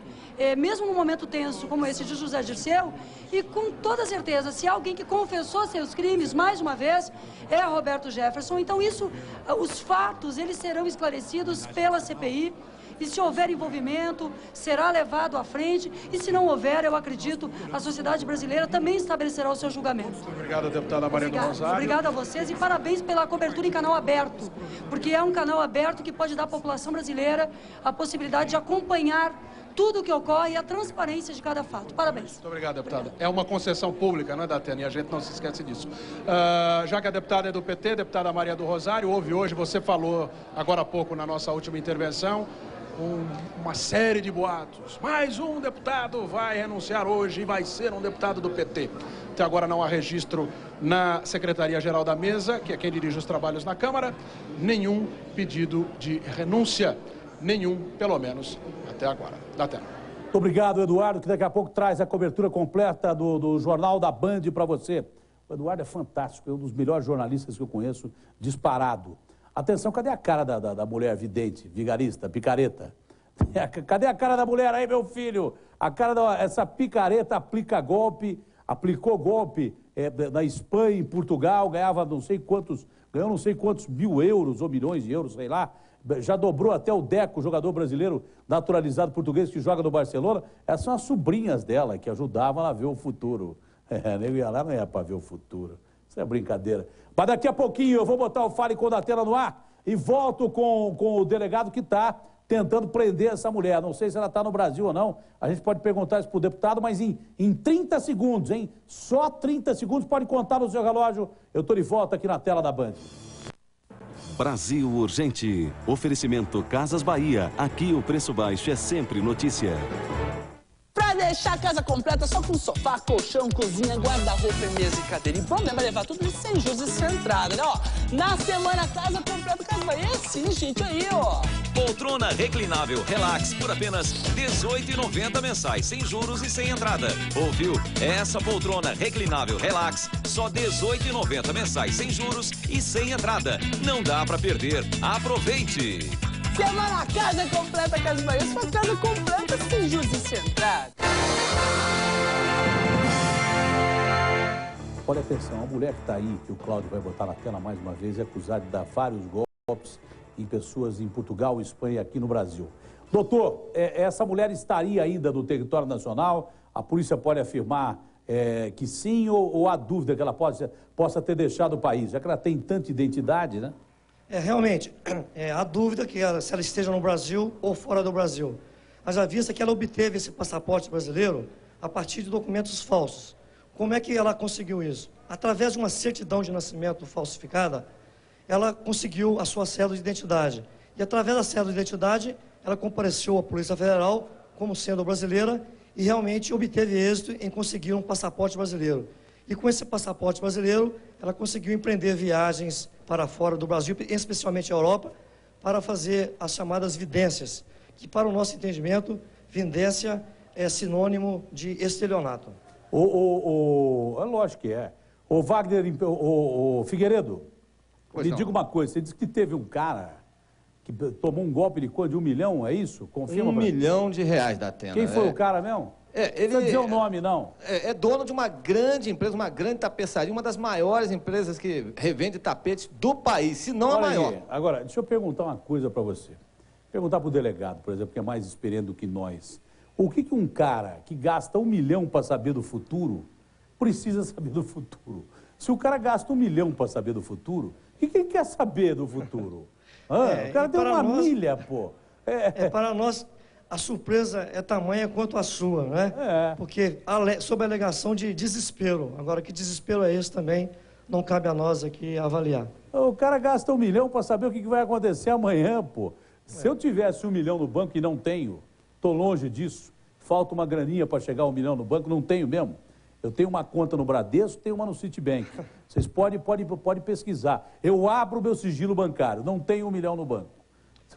mesmo num momento tenso como esse de José Dirceu, e com toda certeza, se alguém que confessou seus crimes, mais uma vez, é Roberto Jefferson. Então isso, os fatos, eles serão esclarecidos pela CPI. E se houver envolvimento, será levado à frente. E se não houver, eu acredito, a sociedade brasileira também estabelecerá o seu julgamento. Muito obrigado, deputada Maria do Rosário. Obrigada a vocês e parabéns pela cobertura em canal aberto, porque é um canal aberto que pode dar à população brasileira a possibilidade de acompanhar tudo o que ocorre e a transparência de cada fato. Parabéns. Muito obrigado, deputada. É uma concessão pública, não é, Datena? E a gente não se esquece disso. Já que a deputada é do PT, deputada Maria do Rosário, houve hoje, você falou agora há pouco na nossa última intervenção, uma série de boatos. Mais um deputado vai renunciar hoje e vai ser um deputado do PT. Até agora não há registro na Secretaria-Geral da Mesa, que é quem dirige os trabalhos na Câmara, nenhum pedido de renúncia. Nenhum, pelo menos, até agora. Datena. Muito obrigado, Eduardo, que daqui a pouco traz a cobertura completa do Jornal da Band para você. O Eduardo é fantástico, é um dos melhores jornalistas que eu conheço, disparado. Atenção, cadê a cara da mulher vidente, vigarista, picareta? Cadê a cara da mulher aí, meu filho? A cara essa picareta aplicou golpe na Espanha, em Portugal, ganhava ganhou não sei quantos mil euros ou milhões de euros, sei lá. Já dobrou até o Deco, jogador brasileiro naturalizado português que joga no Barcelona. Essas são as sobrinhas dela que ajudavam ela a ver o futuro. Nem ia lá, não é para ver o futuro. Isso é brincadeira. Mas daqui a pouquinho eu vou botar o Fale com Datena no ar e volto com o delegado que está tentando prender essa mulher. Não sei se ela está no Brasil ou não. A gente pode perguntar isso para o deputado, mas em 30 segundos, hein? Só 30 segundos, pode contar no seu relógio. Eu estou de volta aqui na tela da Band. Brasil Urgente. Oferecimento Casas Bahia. Aqui o preço baixo é sempre notícia. Pra deixar a casa completa só com sofá, colchão, cozinha, guarda-roupa, mesa e cadeira. E bom mesmo é levar tudo isso sem juros e sem entrada, né? Ó, na semana Casa Completa Casa Bahia é assim, gente, aí, ó. Poltrona reclinável Relax por apenas R$ 18,90 mensais, sem juros e sem entrada. Ouviu? Essa poltrona reclinável Relax, só R$ 18,90 mensais, sem juros e sem entrada. Não dá pra perder. Aproveite! Semana Casa Completa Casa Bahia, sua casa completa sem juros e sem entrada. Olha atenção, a mulher que está aí, que o Cláudio vai botar na tela mais uma vez, é acusada de dar vários golpes em pessoas em Portugal, Espanha e aqui no Brasil. Doutor, essa mulher estaria ainda no território nacional? A polícia pode afirmar que sim ou há dúvida que ela possa ter deixado o país, já que ela tem tanta identidade, né? Realmente, há dúvida se ela esteja no Brasil ou fora do Brasil. Haja vista que ela obteve esse passaporte brasileiro a partir de documentos falsos. Como é que ela conseguiu isso? Através de uma certidão de nascimento falsificada, ela conseguiu a sua cédula de identidade. E através da cédula de identidade, ela compareceu à Polícia Federal como sendo brasileira e realmente obteve êxito em conseguir um passaporte brasileiro. E com esse passaporte brasileiro, ela conseguiu empreender viagens para fora do Brasil, especialmente a Europa, para fazer as chamadas vidências, que para o nosso entendimento, vidência é sinônimo de estelionato. É lógico que é. O Wagner, o Figueiredo, me diga uma coisa, você disse que teve um cara que tomou um golpe de R$1 milhão, é isso? Confirma R$1 milhão da Atena. Quem foi o cara mesmo? Ele não precisa dizer o nome, não. É dono de uma grande empresa, uma grande tapeçaria, uma das maiores empresas que revende tapetes do país, se não a maior. Aí. Agora, deixa eu perguntar uma coisa para você. Perguntar para o delegado, por exemplo, que é mais experiente do que nós. O que um cara que gasta R$1 milhão para saber do futuro, precisa saber do futuro? Se o cara gasta R$1 milhão para saber do futuro, o que ele quer saber do futuro? O cara tem uma milha, pô. Para nós... A surpresa é tamanha quanto a sua, né? Porque sob a alegação de desespero. Agora, que desespero é esse também, não cabe a nós aqui avaliar. O cara gasta R$1 milhão para saber o que vai acontecer amanhã, pô. Se eu tivesse R$1 milhão no banco e não tenho, estou longe disso, falta uma graninha para chegar a R$1 milhão no banco, não tenho mesmo. Eu tenho uma conta no Bradesco, tenho uma no Citibank. Vocês podem pesquisar. Eu abro o meu sigilo bancário, não tenho R$1 milhão no banco.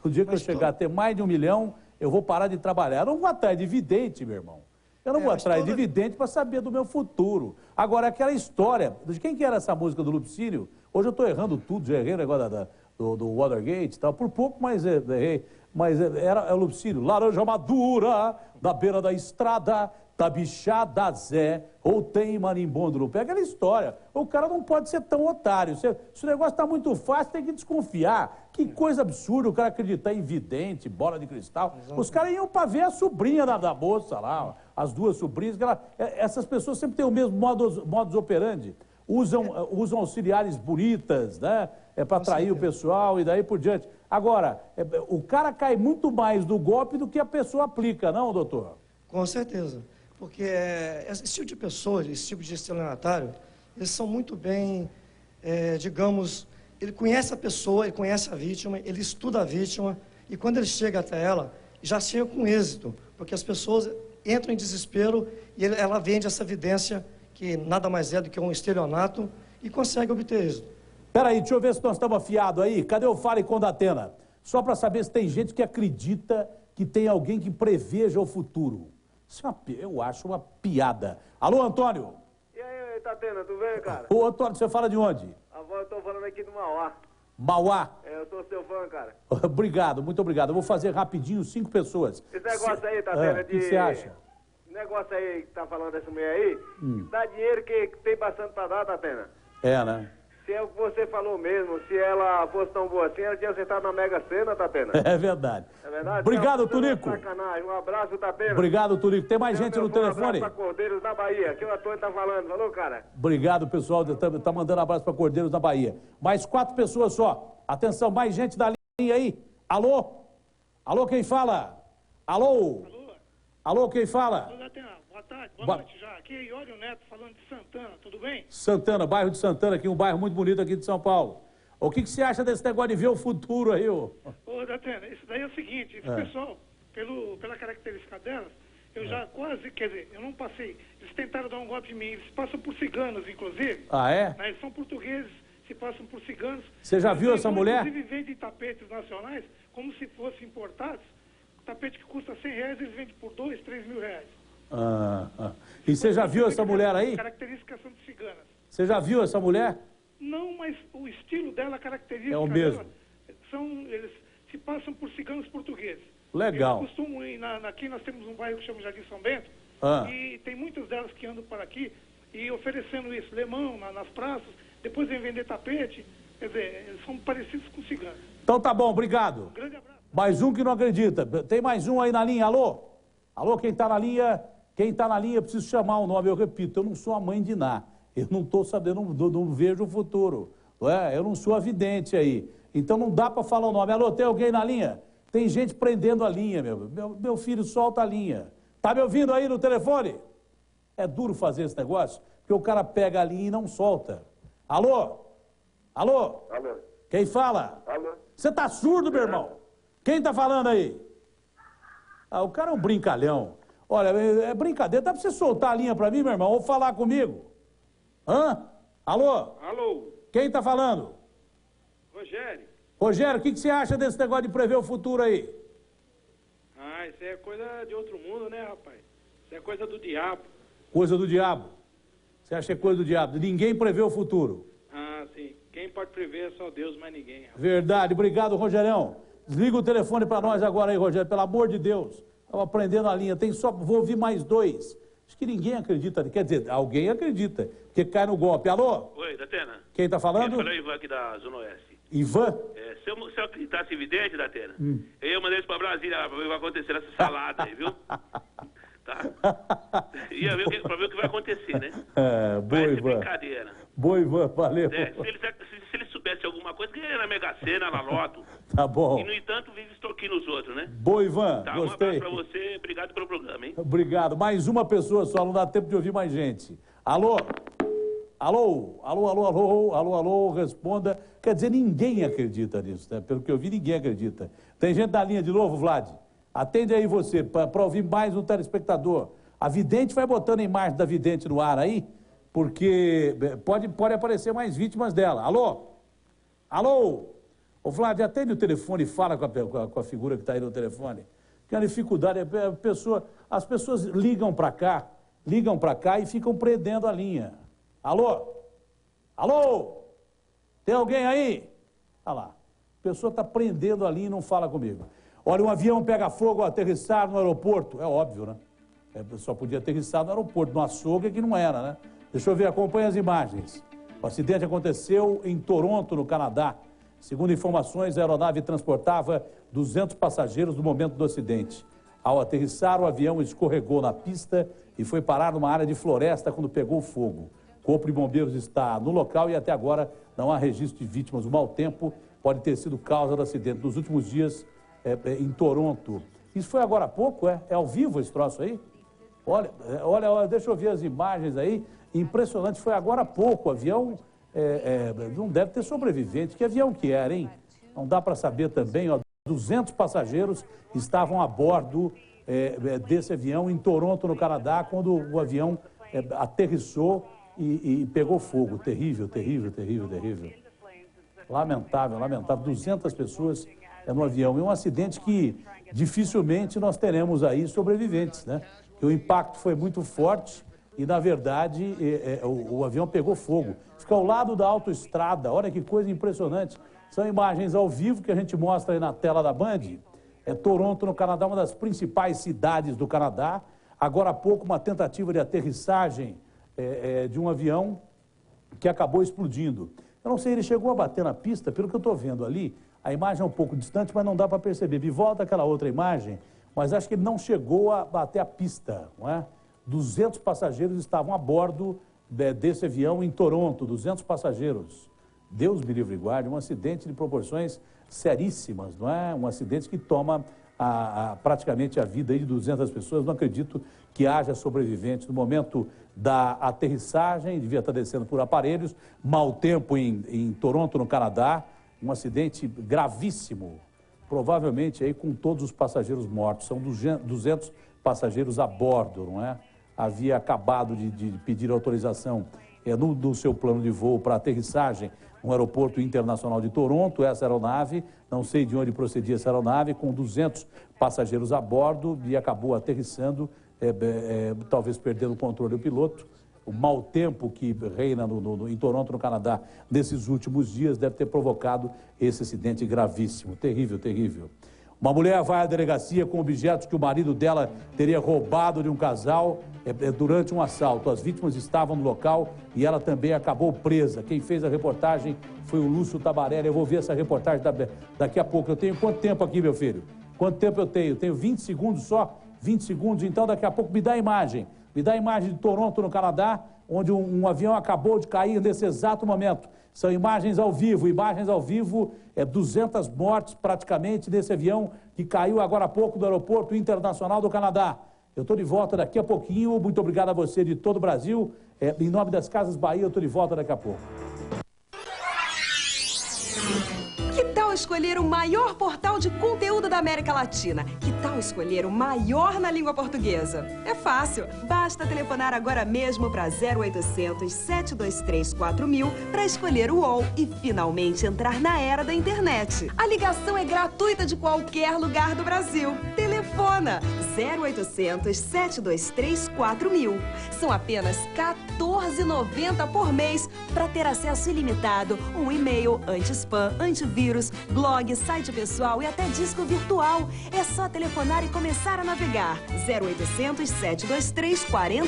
O dia que eu chegar a ter mais de R$1 milhão... eu vou parar de trabalhar. Eu não vou atrás de vidente, meu irmão. Eu não vou atrás de vidente para saber do meu futuro. Agora, aquela história... De quem que era essa música do Lupicínio? Hoje eu estou errando tudo, já errei o negócio do Watergate e tal. Por pouco, mas errei. Mas era o Lupicínio. Laranja madura, na beira da estrada, tá bichada Zé, ou tem marimbondo no pé. Aquela história. O cara não pode ser tão otário. Se o negócio está muito fácil, tem que desconfiar. Que coisa absurda o cara acreditar em vidente, bola de cristal. Exatamente. Os caras iam para ver a sobrinha da moça lá, as duas sobrinhas. Essas pessoas sempre têm o mesmo modus operandi. Usam auxiliares bonitas, né? Para atrair o pessoal e daí por diante. Agora, o cara cai muito mais do golpe do que a pessoa aplica, não, doutor? Com certeza. Porque esse tipo de pessoas, esse tipo de estelionatário, eles são muito bem, digamos, ele conhece a pessoa, ele conhece a vítima, ele estuda a vítima, e quando ele chega até ela, já chega com êxito, porque as pessoas entram em desespero e ela vende essa evidência, que nada mais é do que um estelionato, e consegue obter êxito. Peraí, deixa eu ver se nós estamos afiados aí. Cadê o Fale com Datena? Só para saber se tem gente que acredita que tem alguém que preveja o futuro. Isso eu acho uma piada. Alô, Antônio? E aí, Datena, tudo bem, cara? Ô, Antônio, você fala de onde? Eu tô falando aqui do Mauá. Mauá. Eu sou seu fã, cara. Obrigado, muito obrigado. Eu vou fazer rapidinho 5 pessoas. Esse negócio aí, Tatena, O que você acha? Esse negócio aí que tá falando dessa mulher aí, dá dinheiro que tem bastante pra dar, Tatena. É, né? Se é o que você falou mesmo, se ela fosse tão boa assim, ela tinha acertado na Mega Sena, Tatena. É verdade. É verdade? Obrigado, Não, Tunico. Sacanagem. Um abraço, Tatena. Obrigado, Tunico. Tem mais gente no telefone? Um abraço pra Cordeiros da Bahia, que o ator tá falando. Falou, cara? Obrigado, pessoal. Tá mandando abraço para Cordeiros da Bahia. Mais 4 pessoas só. Atenção, mais gente da linha aí. Alô? Alô, quem fala? Alô? Alô, quem fala? Boa tarde, boa noite já. Aqui é Iório Neto falando de Santana, tudo bem? Santana, bairro de Santana, aqui um bairro muito bonito aqui de São Paulo. O que você acha desse negócio de ver o futuro aí, ô? Ô, Datena, isso daí é o seguinte, esse pessoal, pela característica delas, eu já quase, quer dizer, eu não passei, eles tentaram dar um golpe em mim, eles passam por ciganos, inclusive. Ah, é? Né, eles são portugueses, se passam por ciganos. Você já viu essa mulher? Inclusive vendem tapetes nacionais como se fossem importados. Tapete que custa R$100, eles vendem por 2, 3 mil reais. E você já viu essa mulher aí? Características são de ciganas. Você já viu essa mulher? Não, mas o estilo dela, a característica é o mesmo. Dela, eles se passam por ciganos portugueses. Legal. Eles costumam ir, aqui nós temos um bairro que chama Jardim São Bento, e tem muitas delas que andam por aqui e oferecendo isso, lemão nas praças, depois vem vender tapete, quer dizer, eles são parecidos com ciganos. Então tá bom, obrigado. Um grande abraço. Mais um que não acredita. Tem mais um aí na linha, alô? Alô, quem tá na linha? Quem tá na linha, eu preciso chamar o nome, eu repito, eu não sou a mãe de Ná. Eu não estou sabendo, não vejo o futuro. Não é? Eu não sou a vidente aí. Então não dá para falar o nome. Alô, tem alguém na linha? Tem gente prendendo a linha, meu filho, solta a linha. Tá me ouvindo aí no telefone? É duro fazer esse negócio, porque o cara pega a linha e não solta. Alô? Alô? Alô? Quem fala? Alô? Você tá surdo, meu irmão? Quem tá falando aí? O cara é um brincalhão. Olha, é brincadeira. Dá pra você soltar a linha pra mim, meu irmão, ou falar comigo? Hã? Alô? Alô? Quem tá falando? Rogério. Rogério, o que você acha desse negócio de prever o futuro aí? Ah, isso é coisa de outro mundo, né, rapaz? Isso é coisa do diabo. Coisa do diabo? Você acha que é coisa do diabo? Ninguém prevê o futuro? Ah, sim. Quem pode prever é só Deus, mais ninguém, rapaz. Verdade. Obrigado, Rogerão. Desliga o telefone pra nós agora aí, Rogério, pelo amor de Deus. Estava prendendo a linha. Vou ouvir mais 2. Acho que ninguém acredita. Quer dizer, alguém acredita, porque cai no golpe. Alô? Oi, Datena. Quem tá falando? Quem fala é o Ivan aqui da Zona Oeste. Ivan? Se eu acreditasse evidente, Datena, eu ia mandar eles pra Brasília pra ver o que vai acontecer nessa salada aí, viu? Tá? Ia ver pra ver o que vai acontecer, né? Boa, Ivan. brincadeira. Boa, Ivan, valeu. Se ele soubesse alguma coisa, ganha na Mega Sena, na Loto. Tá bom. E, no entanto, vive extorquindo os outros, né? Boa, Ivan, tá, gostei. Um abraço pra você, obrigado pelo programa, hein? Obrigado. Mais uma pessoa só, não dá tempo de ouvir mais gente. Alô? Alô? Alô, alô, alô, alô, alô, responda. Quer dizer, ninguém acredita nisso, né? Pelo que eu vi, ninguém acredita. Tem gente na linha de novo, Vlad? Atende aí você, para ouvir mais um telespectador. A vidente vai botando a imagem da vidente no ar aí, porque pode aparecer mais vítimas dela. Alô? Alô? Ô, Vlad, atende o telefone e fala com a figura que está aí no telefone. Porque a dificuldade é as pessoas ligam para cá e ficam prendendo a linha. Alô? Alô? Tem alguém aí? Olha lá. A pessoa está prendendo a linha e não fala comigo. Olha, um avião pega fogo ao aterrissar no aeroporto. É óbvio, né? Só podia aterrissar no aeroporto, no açougue que não era, né? Deixa eu ver, acompanha as imagens. O acidente aconteceu em Toronto, no Canadá. Segundo informações, a aeronave transportava 200 passageiros no momento do acidente. Ao aterrissar, o avião escorregou na pista e foi parar numa área de floresta quando pegou fogo. O Corpo de Bombeiros está no local e até agora não há registro de vítimas. O mau tempo pode ter sido causa do acidente nos últimos dias em Toronto. Isso foi agora há pouco, é? É ao vivo esse troço aí? Olha, deixa eu ver as imagens aí. Impressionante, foi agora há pouco. O avião não deve ter sobrevivente. Que avião que era, hein? Não dá para saber também. 200 passageiros estavam a bordo desse avião em Toronto, no Canadá, quando o avião aterrissou e pegou fogo. Terrível, terrível, terrível, terrível. Lamentável, lamentável. 200 pessoas no avião. É um acidente que dificilmente nós teremos aí sobreviventes, né? Que o impacto foi muito forte e, na verdade, o avião pegou fogo. Fica ao lado da autoestrada. Olha que coisa impressionante. São imagens ao vivo que a gente mostra aí na tela da Band. É Toronto, no Canadá, uma das principais cidades do Canadá. Agora há pouco, uma tentativa de aterrissagem de um avião que acabou explodindo. Eu não sei, ele chegou a bater na pista, pelo que eu estou vendo ali, a imagem é um pouco distante, mas não dá para perceber. Me volta aquela outra imagem, mas acho que ele não chegou a bater a pista, não é? 200 passageiros estavam a bordo desse avião em Toronto, 200 passageiros. Deus me livre e guarde, um acidente de proporções seríssimas, não é? Um acidente que toma praticamente a vida aí de 200 pessoas. Não acredito que haja sobreviventes. No momento da aterrissagem, devia estar descendo por aparelhos, mau tempo em Toronto, no Canadá, um acidente gravíssimo, provavelmente aí com todos os passageiros mortos. São 200 passageiros a bordo, não é? Havia acabado de pedir autorização do seu plano de voo para aterrissagem no Aeroporto Internacional de Toronto, essa aeronave, não sei de onde procedia essa aeronave, com 200 passageiros a bordo e acabou aterrissando, talvez perdendo o controle do piloto. O mau tempo que reina em Toronto, no Canadá, nesses últimos dias, deve ter provocado esse acidente gravíssimo. Terrível, terrível. Uma mulher vai à delegacia com objetos que o marido dela teria roubado de um casal durante um assalto. As vítimas estavam no local e ela também acabou presa. Quem fez a reportagem foi o Lúcio Tabarelli. Eu vou ver essa reportagem daqui a pouco. Eu tenho quanto tempo aqui, meu filho? Quanto tempo eu tenho? Eu tenho 20 segundos só? 20 segundos, então daqui a pouco me dá a imagem. Me dá a imagem de Toronto, no Canadá, onde um avião acabou de cair nesse exato momento. São imagens ao vivo, 200 mortes praticamente nesse avião que caiu agora há pouco do Aeroporto Internacional do Canadá. Eu estou de volta daqui a pouquinho, muito obrigado a você de todo o Brasil. Em nome das Casas Bahia, eu estou de volta daqui a pouco. Que tal escolher o maior portal de conteúdo da América Latina? Que tal escolher o maior na língua portuguesa? É fácil, basta telefonar agora mesmo para 0800 723 4000 para escolher o UOL e finalmente entrar na era da internet. A ligação é gratuita de qualquer lugar do Brasil. Telefona 0800 723 4000. São apenas R$ 14,90 por mês para ter acesso ilimitado, um e-mail, anti-spam, antivírus, blog, site pessoal e até disco virtual. É só telefonar e começar a navegar. 0800 723 4000.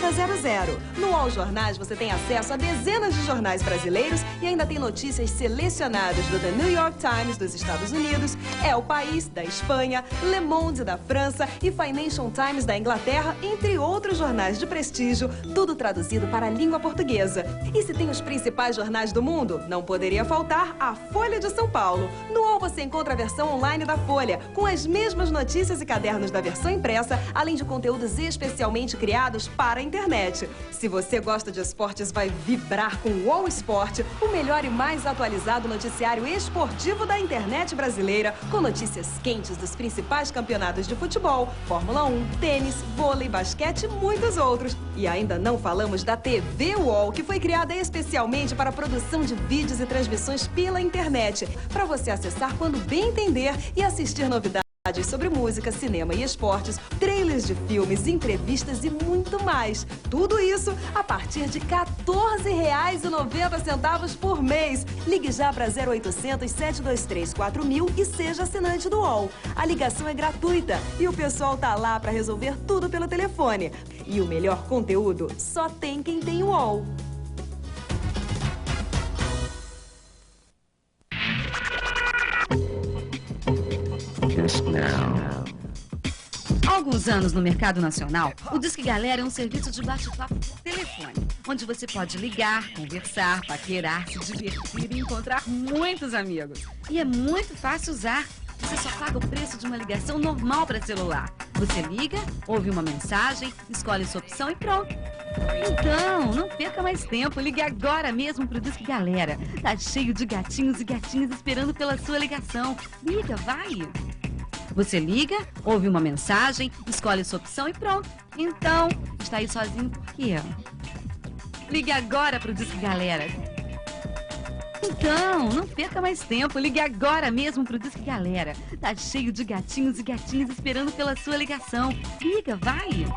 No UOL Jornais você tem acesso a dezenas de jornais brasileiros e ainda tem notícias selecionadas do The New York Times dos Estados Unidos, El País da Espanha, Le Monde da França e Financial Times da Inglaterra, entre outros jornais de prestígio, tudo traduzido para a língua portuguesa. E se tem os principais jornais do mundo, não poderia faltar a Folha de São Paulo. No UOL você encontra a versão online da Folha, com as mesmas notícias e cadernos da versão impressa, além de conteúdos especialmente criados para a internet. Se você gosta de esportes, vai vibrar com o UOL Esporte, o melhor e mais atualizado noticiário esportivo da internet brasileira, com notícias quentes dos principais campeonatos de futebol, Fórmula 1, tênis, vôlei, basquete e muitos outros. E ainda não falamos da TV UOL, que foi criada especialmente para a produção de vídeos e transmissões pela internet, para você acessar quando bem entender e assistir novidades sobre música, cinema e esportes, trailers de filmes, entrevistas e muito mais. Tudo isso a partir de R$ 14,90 por mês. Ligue já para 0800 723 4000 e seja assinante do UOL. A ligação é gratuita e o pessoal tá lá para resolver tudo pelo telefone. E o melhor conteúdo só tem quem tem o UOL. Há alguns anos no mercado nacional, o Disque Galera é um serviço de bate-papo por telefone, onde você pode ligar, conversar, paquerar, se divertir e encontrar muitos amigos. E é muito fácil usar. Você só paga o preço de uma ligação normal para celular. Você liga, ouve uma mensagem, escolhe sua opção e pronto. Então, não perca mais tempo. Ligue agora mesmo pro Disque Galera. Tá cheio de gatinhos e gatinhas esperando pela sua ligação. Liga, vai! Você liga, ouve uma mensagem, escolhe sua opção e pronto. Então, está aí sozinho por quê? Ligue agora pro Disque Galera. Então, não perca mais tempo. Ligue agora mesmo pro Disque Galera. Tá cheio de gatinhos e gatinhas esperando pela sua ligação. Liga, vai!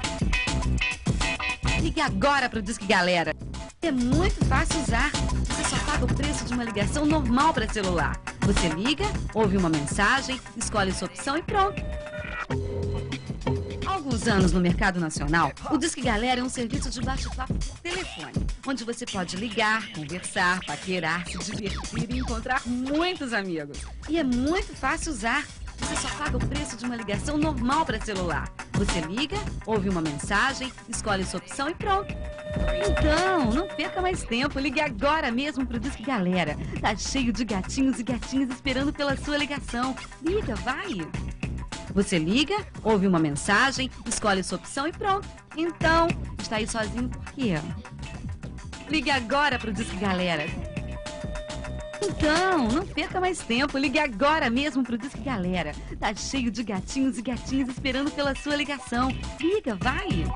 Ligue agora pro Disque Galera. É muito fácil usar. Você só paga o preço de uma ligação normal para celular. Você liga, ouve uma mensagem, escolhe sua opção e pronto. Há alguns anos no mercado nacional, o Disque Galera é um serviço de bate-papo por telefone, onde você pode ligar, conversar, paquerar, se divertir e encontrar muitos amigos. E é muito fácil usar. Você só paga o preço de uma ligação normal para celular. Você liga, ouve uma mensagem, escolhe sua opção e pronto. Então, não perca mais tempo, ligue agora mesmo pro Disque Galera. Tá cheio de gatinhos e gatinhas esperando pela sua ligação. Liga, vai! Você liga, ouve uma mensagem, escolhe sua opção e pronto. Então, está aí sozinho por quê? Ligue agora pro Disque Galera. Então, não perca mais tempo, ligue agora mesmo pro Disque Galera. Tá cheio de gatinhos e gatinhas esperando pela sua ligação. Liga, vai!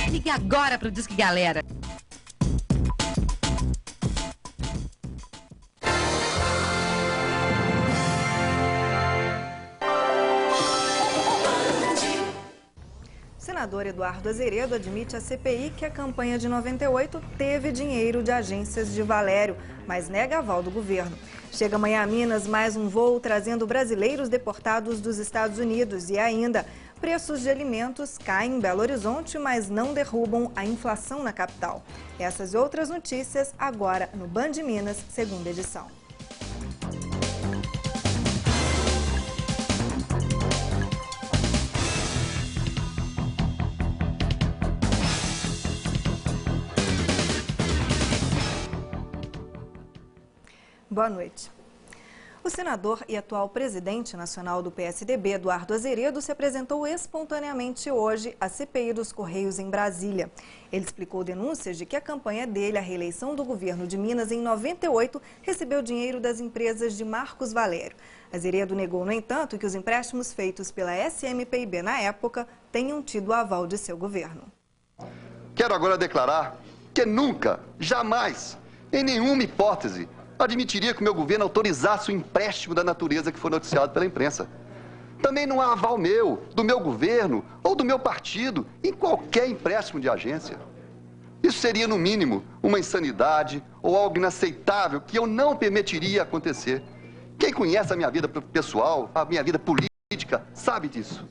Ligue agora pro Disque Galera. O senador Eduardo Azeredo admite à CPI que a campanha de 98 teve dinheiro de agências de Valério, mas nega aval do governo. Chega amanhã a Minas mais um voo trazendo brasileiros deportados dos Estados Unidos e ainda preços de alimentos caem em Belo Horizonte, mas não derrubam a inflação na capital. Essas e outras notícias agora no Band Minas, segunda edição. Boa noite. O senador e atual presidente nacional do PSDB, Eduardo Azeredo, se apresentou espontaneamente hoje à CPI dos Correios em Brasília. Ele explicou denúncias de que a campanha dele à reeleição do governo de Minas em 98 recebeu dinheiro das empresas de Marcos Valério. Azeredo negou, no entanto, que os empréstimos feitos pela SMPIB na época tenham tido o aval de seu governo. Quero agora declarar que nunca, jamais, em nenhuma hipótese, admitiria que o meu governo autorizasse o empréstimo da natureza que foi noticiado pela imprensa. Também não há aval meu, do meu governo ou do meu partido em qualquer empréstimo de agência. Isso seria, no mínimo, uma insanidade ou algo inaceitável que eu não permitiria acontecer. Quem conhece a minha vida pessoal, a minha vida política, sabe disso.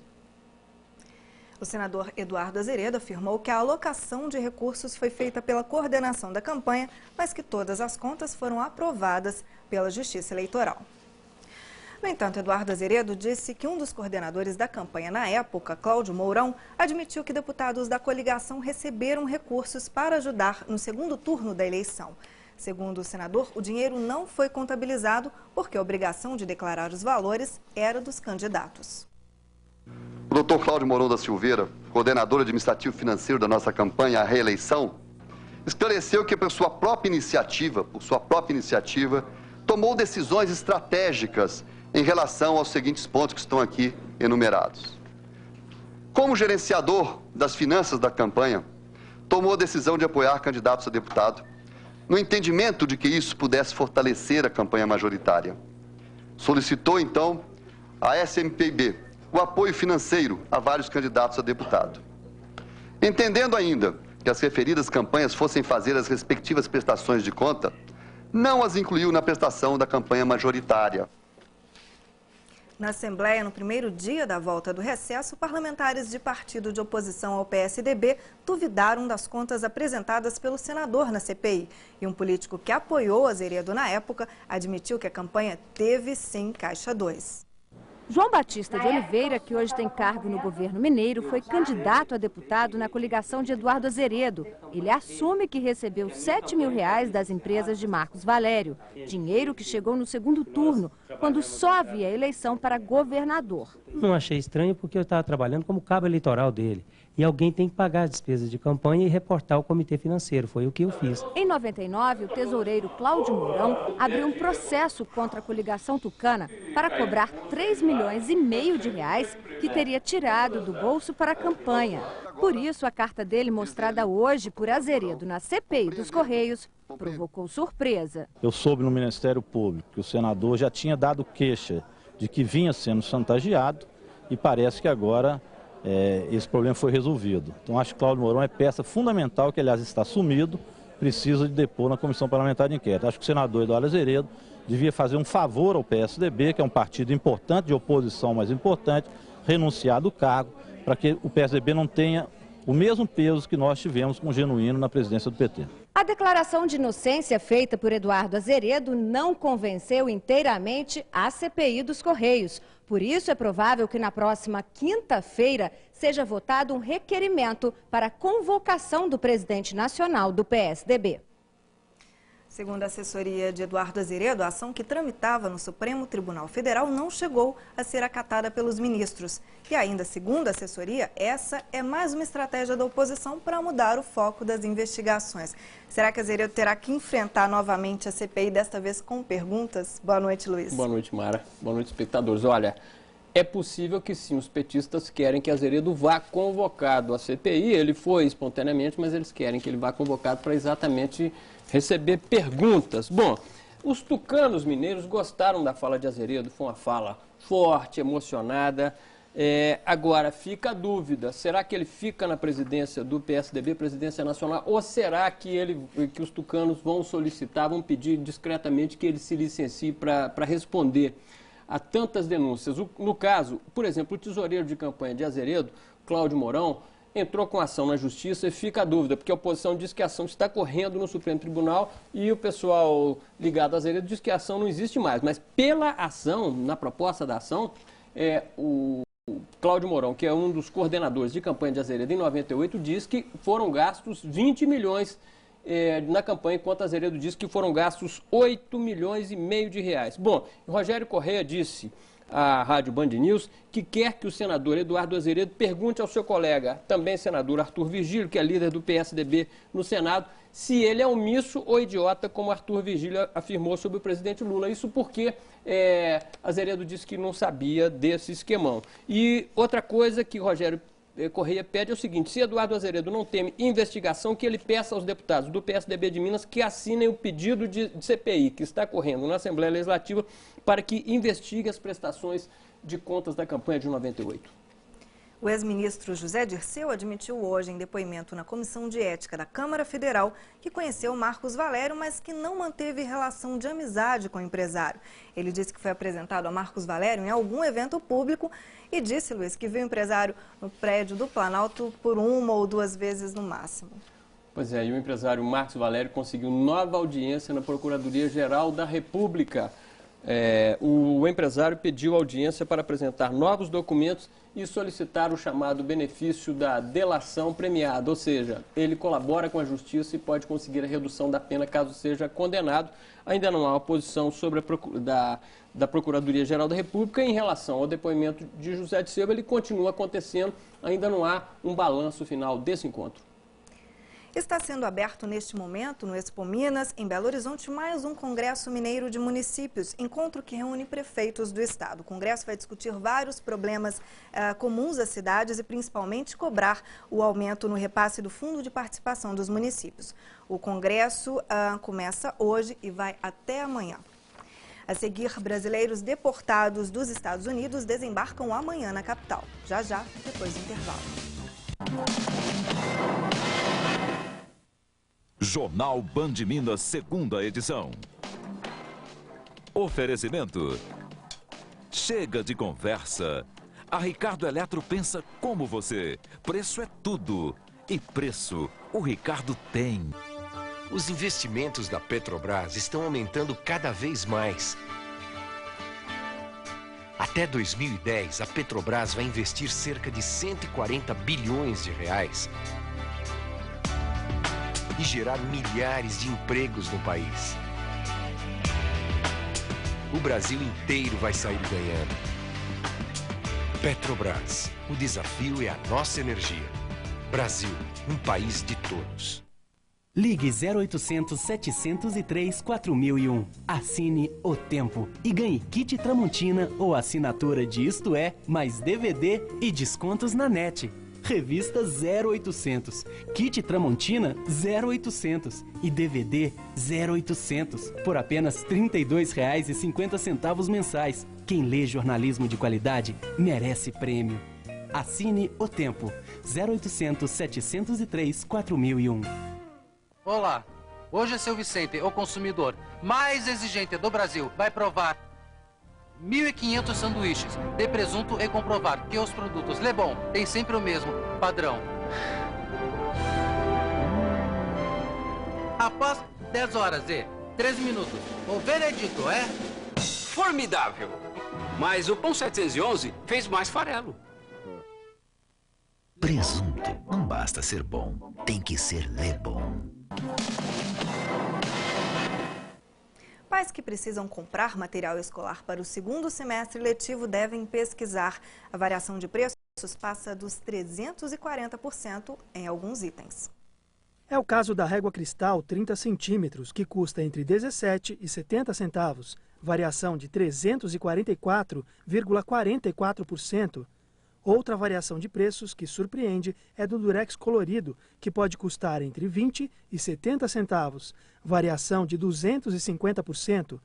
O senador Eduardo Azeredo afirmou que a alocação de recursos foi feita pela coordenação da campanha, mas que todas as contas foram aprovadas pela Justiça Eleitoral. No entanto, Eduardo Azeredo disse que um dos coordenadores da campanha na época, Cláudio Mourão, admitiu que deputados da coligação receberam recursos para ajudar no segundo turno da eleição. Segundo o senador, o dinheiro não foi contabilizado porque a obrigação de declarar os valores era dos candidatos. O doutor Cláudio Mourão da Silveira, coordenador administrativo financeiro da nossa campanha à reeleição, esclareceu que por sua própria iniciativa, tomou decisões estratégicas em relação aos seguintes pontos que estão aqui enumerados. Como gerenciador das finanças da campanha, tomou a decisão de apoiar candidatos a deputado, no entendimento de que isso pudesse fortalecer a campanha majoritária. Solicitou, então, à SMPIB o apoio financeiro a vários candidatos a deputado. Entendendo ainda que as referidas campanhas fossem fazer as respectivas prestações de conta, não as incluiu na prestação da campanha majoritária. Na Assembleia, no primeiro dia da volta do recesso, parlamentares de partido de oposição ao PSDB duvidaram das contas apresentadas pelo senador na CPI. E um político que apoiou Azeredo na época admitiu que a campanha teve sim Caixa 2. João Batista de Oliveira, que hoje tem cargo no governo mineiro, foi candidato a deputado na coligação de Eduardo Azeredo. Ele assume que recebeu R$7 mil das empresas de Marcos Valério, dinheiro que chegou no segundo turno, quando só havia eleição para governador. Não achei estranho porque eu estava trabalhando como cabo eleitoral dele. E alguém tem que pagar as despesas de campanha e reportar ao comitê financeiro. Foi o que eu fiz. Em 99, o tesoureiro Cláudio Mourão abriu um processo contra a coligação tucana para cobrar R$3,5 milhões que teria tirado do bolso para a campanha. Por isso, a carta dele, mostrada hoje por Azeredo na CPI dos Correios, provocou surpresa. Eu soube no Ministério Público que o senador já tinha dado queixa de que vinha sendo chantageado e parece que agora esse problema foi resolvido. Então acho que Cláudio Mourão é peça fundamental, que aliás está sumido, precisa de depor na Comissão Parlamentar de Inquérito. Acho que o senador Eduardo Azeredo devia fazer um favor ao PSDB, que é um partido importante, de oposição mais importante, renunciar do cargo, para que o PSDB não tenha o mesmo peso que nós tivemos com o Genuíno na presidência do PT. A declaração de inocência feita por Eduardo Azeredo não convenceu inteiramente a CPI dos Correios. Por isso, é provável que na próxima quinta-feira seja votado um requerimento para a convocação do presidente nacional do PSDB. Segundo a assessoria de Eduardo Azeredo, a ação que tramitava no Supremo Tribunal Federal não chegou a ser acatada pelos ministros. E ainda, segundo a assessoria, essa é mais uma estratégia da oposição para mudar o foco das investigações. Será que Azeredo terá que enfrentar novamente a CPI, desta vez com perguntas? Boa noite, Luiz. Boa noite, Mara. Boa noite, espectadores. Olha, é possível que sim, os petistas querem que Azeredo vá convocado à CPI. Ele foi espontaneamente, mas eles querem que ele vá convocado para exatamente receber perguntas. Bom, os tucanos mineiros gostaram da fala de Azeredo, foi uma fala forte, emocionada. Agora, fica a dúvida, será que ele fica na presidência do PSDB, presidência nacional, ou será que os tucanos vão solicitar, vão pedir discretamente que ele se licencie para responder a tantas denúncias? No caso, por exemplo, o tesoureiro de campanha de Azeredo, Cláudio Mourão, entrou com ação na justiça e fica a dúvida, porque a oposição diz que a ação está correndo no Supremo Tribunal e o pessoal ligado a Azeredo diz que a ação não existe mais. Mas pela ação, na proposta da ação, o Cláudio Mourão, que é um dos coordenadores de campanha de Azeredo em 98, diz que foram gastos 20 milhões na campanha, enquanto Azeredo diz que foram gastos 8 milhões e meio de reais. Bom, Rogério Correia disse à Rádio Band News que quer que o senador Eduardo Azeredo pergunte ao seu colega, também senador Arthur Virgílio, que é líder do PSDB no Senado, se ele é omisso ou idiota, como Arthur Virgílio afirmou sobre o presidente Lula. Isso porque Azeredo disse que não sabia desse esquemão. E outra coisa que Rogério Correia pede é o seguinte: se Eduardo Azeredo não teme investigação, que ele peça aos deputados do PSDB de Minas que assinem o pedido de CPI que está correndo na Assembleia Legislativa para que investigue as prestações de contas da campanha de 98. O ex-ministro José Dirceu admitiu hoje em depoimento na Comissão de Ética da Câmara Federal que conheceu Marcos Valério, mas que não manteve relação de amizade com o empresário. Ele disse que foi apresentado a Marcos Valério em algum evento público e disse, Luiz, que viu o empresário no prédio do Planalto por 1 ou 2 vezes no máximo. Pois é, e o empresário Marcos Valério conseguiu nova audiência na Procuradoria-Geral da República. O empresário pediu audiência para apresentar novos documentos e solicitar o chamado benefício da delação premiada, ou seja, ele colabora com a justiça e pode conseguir a redução da pena caso seja condenado. Ainda não há uma posição sobre da Procuradoria-Geral da República em relação ao depoimento de José Dirceu. Ele continua acontecendo, ainda não há um balanço final desse encontro. Está sendo aberto neste momento, no Expo Minas, em Belo Horizonte, mais um Congresso Mineiro de Municípios, encontro que reúne prefeitos do estado. O Congresso vai discutir vários problemas comuns às cidades e principalmente cobrar o aumento no repasse do Fundo de Participação dos Municípios. O Congresso começa hoje e vai até amanhã. A seguir, brasileiros deportados dos Estados Unidos desembarcam amanhã na capital. Já, depois do intervalo. Jornal Band Minas, segunda edição. Oferecimento. Chega de conversa. A Ricardo Eletro pensa como você. Preço é tudo. E preço, o Ricardo tem. Os investimentos da Petrobras estão aumentando cada vez mais. Até 2010, a Petrobras vai investir cerca de 140 bilhões de reais e gerar milhares de empregos no país. O Brasil inteiro vai sair ganhando. Petrobras, o desafio é a nossa energia. Brasil, um país de todos. Ligue 0800 703 4001. Assine O Tempo e ganhe kit Tramontina ou assinatura de Isto É, mais DVD e descontos na net. Revista 0800, kit Tramontina 0800 e DVD 0800 por apenas R$ 32,50 mensais. Quem lê jornalismo de qualidade merece prêmio. Assine O Tempo, 0800 703 4001. Olá, Hoje, seu Vicente, o consumidor mais exigente do Brasil, vai provar 1.500 sanduíches de presunto e comprovar que os produtos Le Bon têm sempre o mesmo padrão. Após 10 horas e 13 minutos, o veredito é... Formidável! Mas o Pão 711 fez mais farelo. Presunto não basta ser bom, tem que ser Le Bon. Pais que precisam comprar material escolar para o segundo semestre letivo devem pesquisar. A variação de preços passa dos 340% em alguns itens. É o caso da régua cristal 30 centímetros, que custa entre 17 e 70 centavos, variação de 344,44%. Outra variação de preços que surpreende é do durex colorido, que pode custar entre 20 e 70 centavos, variação de 250%.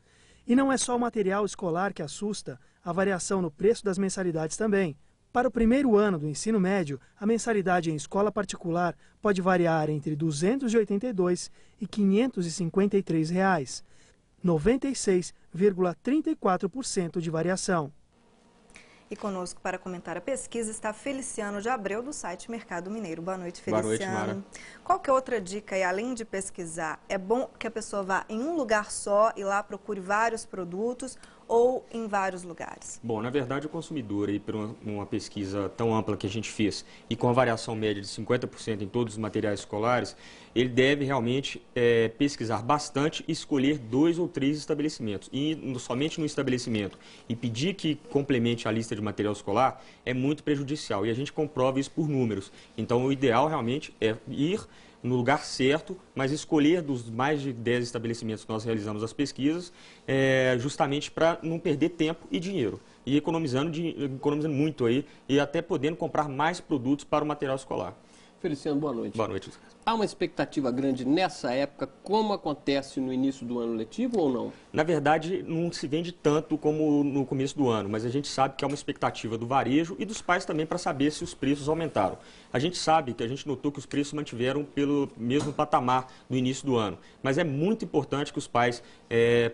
E não é só o material escolar que assusta, a variação no preço das mensalidades também. Para o primeiro ano do ensino médio, a mensalidade em escola particular pode variar entre R$ 282 e R$ 553, 96,34% de variação. E conosco para comentar a pesquisa está Feliciano de Abreu, do site Mercado Mineiro. Boa noite, Feliciano. Boa noite, Mara. Qual que é outra dica? E além de pesquisar, é bom que a pessoa vá em um lugar só e lá procure vários produtos ou em vários lugares? Bom, na verdade, o consumidor, aí, por uma pesquisa tão ampla que a gente fez e com a variação média de 50% em todos os materiais escolares, ele deve realmente pesquisar bastante e escolher 2 ou 3 estabelecimentos. E somente no estabelecimento e pedir que complemente a lista de material escolar é muito prejudicial. E a gente comprova isso por números. Então, o ideal realmente é ir no lugar certo, mas escolher dos mais de 10 estabelecimentos que nós realizamos as pesquisas, justamente para não perder tempo e dinheiro. E economizando muito aí, e até podendo comprar mais produtos para o material escolar. Feliciano, boa noite. Boa noite. Há uma expectativa grande nessa época, como acontece no início do ano letivo ou não? Na verdade, não se vende tanto como no começo do ano, mas a gente sabe que há uma expectativa do varejo e dos pais também para saber se os preços aumentaram. A gente sabe que a gente notou que os preços mantiveram pelo mesmo patamar no início do ano, mas é muito importante que os pais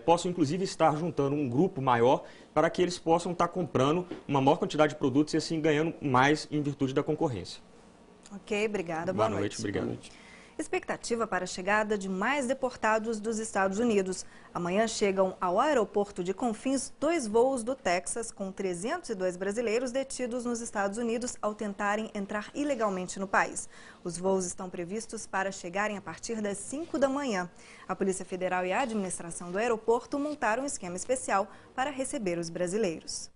possam, inclusive, estar juntando um grupo maior para que eles possam estar comprando uma maior quantidade de produtos e assim ganhando mais em virtude da concorrência. Ok, obrigada. Boa noite. Obrigado. Boa noite. Expectativa para a chegada de mais deportados dos Estados Unidos. Amanhã chegam ao aeroporto de Confins 2 voos do Texas com 302 brasileiros detidos nos Estados Unidos ao tentarem entrar ilegalmente no país. Os voos estão previstos para chegarem a partir das 5 da manhã. A Polícia Federal e a administração do aeroporto montaram um esquema especial para receber os brasileiros.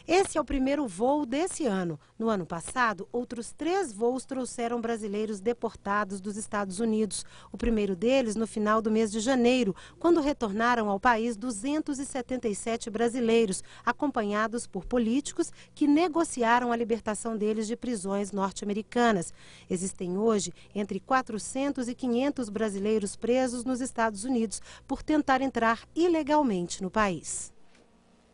Esse é o primeiro voo desse ano. No ano passado, outros 3 voos trouxeram brasileiros deportados dos Estados Unidos. O primeiro deles no final do mês de janeiro, quando retornaram ao país 277 brasileiros, acompanhados por políticos que negociaram a libertação deles de prisões norte-americanas. Existem hoje entre 400 e 500 brasileiros presos nos Estados Unidos por tentar entrar ilegalmente no país.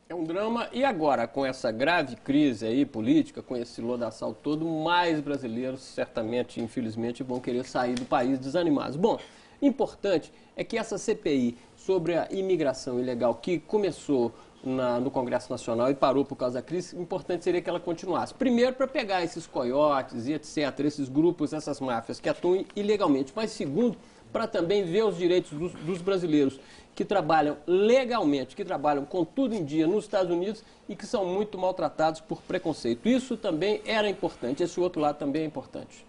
É um drama. E agora, com essa grave crise aí política, com esse lodaçal todo, mais brasileiros certamente, infelizmente, vão querer sair do país desanimados. Bom, importante é que essa CPI sobre a imigração ilegal que começou no Congresso Nacional e parou por causa da crise, importante seria que ela continuasse. Primeiro, para pegar esses coiotes e etc., esses grupos, essas máfias que atuam ilegalmente. Mas segundo, para também ver os direitos dos brasileiros que trabalham legalmente, que trabalham com tudo em dia nos Estados Unidos e que são muito maltratados por preconceito. Isso também era importante, esse outro lado também é importante.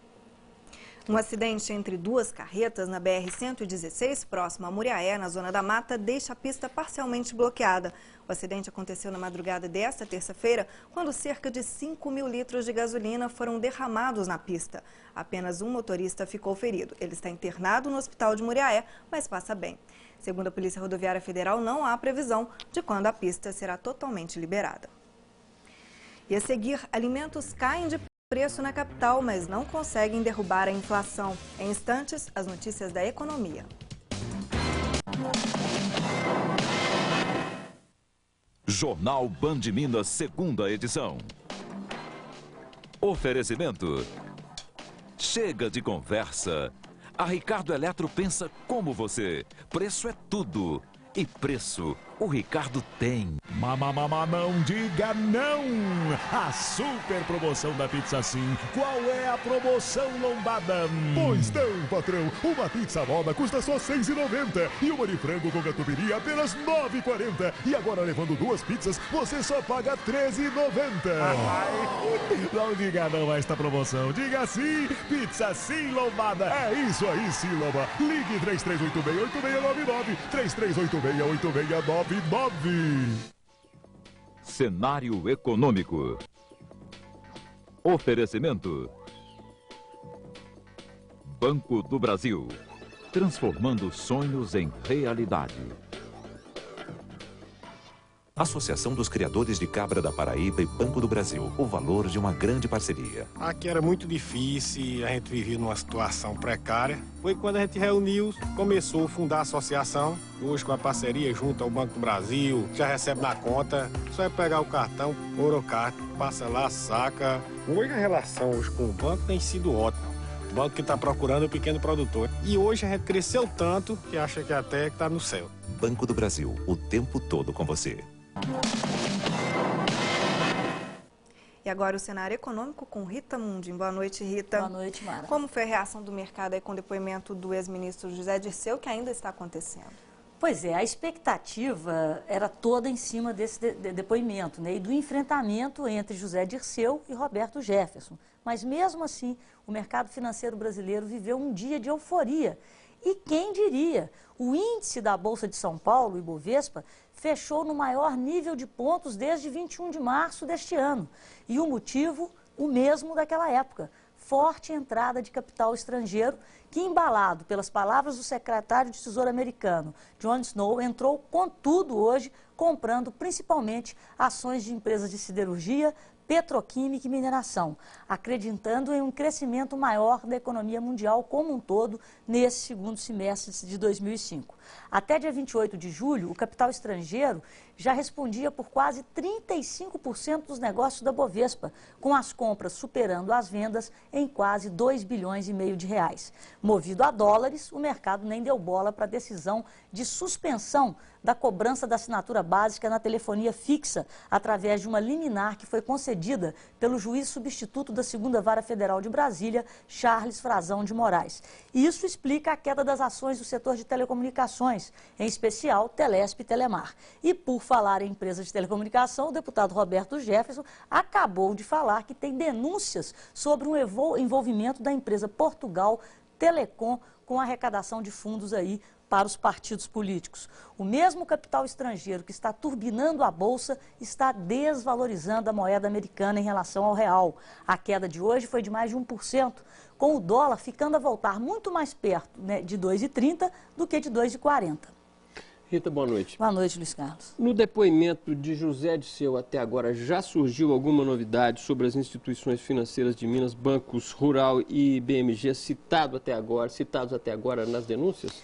Um acidente entre 2 carretas na BR-116, próximo a Muriaé, na Zona da Mata, deixa a pista parcialmente bloqueada. O acidente aconteceu na madrugada desta terça-feira, quando cerca de 5.000 litros de gasolina foram derramados na pista. Apenas um motorista ficou ferido. Ele está internado no hospital de Muriaé, mas passa bem. Segundo a Polícia Rodoviária Federal, não há previsão de quando a pista será totalmente liberada. E a seguir, alimentos caem de preço na capital, mas não conseguem derrubar a inflação. Em instantes, as notícias da economia. Jornal Band Minas, 2ª edição. Oferecimento. Chega de conversa. A Ricardo Eletro pensa como você. Preço é tudo. E preço, o Ricardo tem. Não diga não! A super promoção da Pizza Sim. Qual é a promoção lombada? Pois não, patrão. Uma pizza moda custa só R$ 6,90. E uma de frango com catupiry apenas R$ 9,40. E agora, levando 2 pizzas, você só paga R$ 13,90. Não diga não a esta promoção. Diga sim! Pizza Sim lombada. É isso aí, sim, lomba. Ligue 3386-8699. 3386-8699. Cenário econômico. Oferecimento. Banco do Brasil. Transformando sonhos em realidade. Associação dos Criadores de Cabra da Paraíba e Banco do Brasil. O valor de uma grande parceria. Aqui era muito difícil, a gente vivia numa situação precária. Foi quando a gente reuniu, começou a fundar a associação. Hoje com a parceria junto ao Banco do Brasil, já recebe na conta. Só é pegar o cartão, Orocard, passa lá, saca. Hoje a relação com o banco tem sido ótima. O banco que está procurando o pequeno produtor. E hoje a gente cresceu tanto que acha que até está no céu. Banco do Brasil, o tempo todo com você. E agora o cenário econômico com Rita Mundim. Boa noite, Rita. Boa noite, Mara. Como foi a reação do mercado aí com o depoimento do ex-ministro José Dirceu, que ainda está acontecendo? Pois é, a expectativa era toda em cima desse depoimento, né, e do enfrentamento entre José Dirceu e Roberto Jefferson. Mas mesmo assim, o mercado financeiro brasileiro viveu um dia de euforia. E quem diria? O índice da Bolsa de São Paulo, o Ibovespa, fechou no maior nível de pontos desde 21 de março deste ano. E o motivo, o mesmo daquela época. Forte entrada de capital estrangeiro, que, embalado pelas palavras do secretário de Tesouro americano, John Snow, entrou com tudo hoje, comprando principalmente ações de empresas de siderurgia, petroquímica e mineração, acreditando em um crescimento maior da economia mundial como um todo nesse segundo semestre de 2005. Até dia 28 de julho, o capital estrangeiro já respondia por quase 35% dos negócios da Bovespa, com as compras superando as vendas em quase 2,5 bilhões de reais. Movido a dólares, o mercado nem deu bola para a decisão de suspensão da cobrança da assinatura básica na telefonia fixa, através de uma liminar que foi concedida pelo juiz substituto da 2ª Vara Federal de Brasília, Charles Frazão de Moraes. Isso explica a queda das ações do setor de telecomunicações, em especial Telesp e Telemar. E por falar em empresas de telecomunicação, o deputado Roberto Jefferson acabou de falar que tem denúncias sobre um envolvimento da empresa Portugal Telecom com a arrecadação de fundos aí para os partidos políticos. O mesmo capital estrangeiro que está turbinando a Bolsa está desvalorizando a moeda americana em relação ao real. A queda de hoje foi de mais de 1%, com o dólar ficando a voltar muito mais perto, né, de 2,30 do que de 2,40. Rita, boa noite. Boa noite, Luiz Carlos. No depoimento de José Dirceu até agora, já surgiu alguma novidade sobre as instituições financeiras de Minas, Bancos Rural e BMG citados até agora nas denúncias?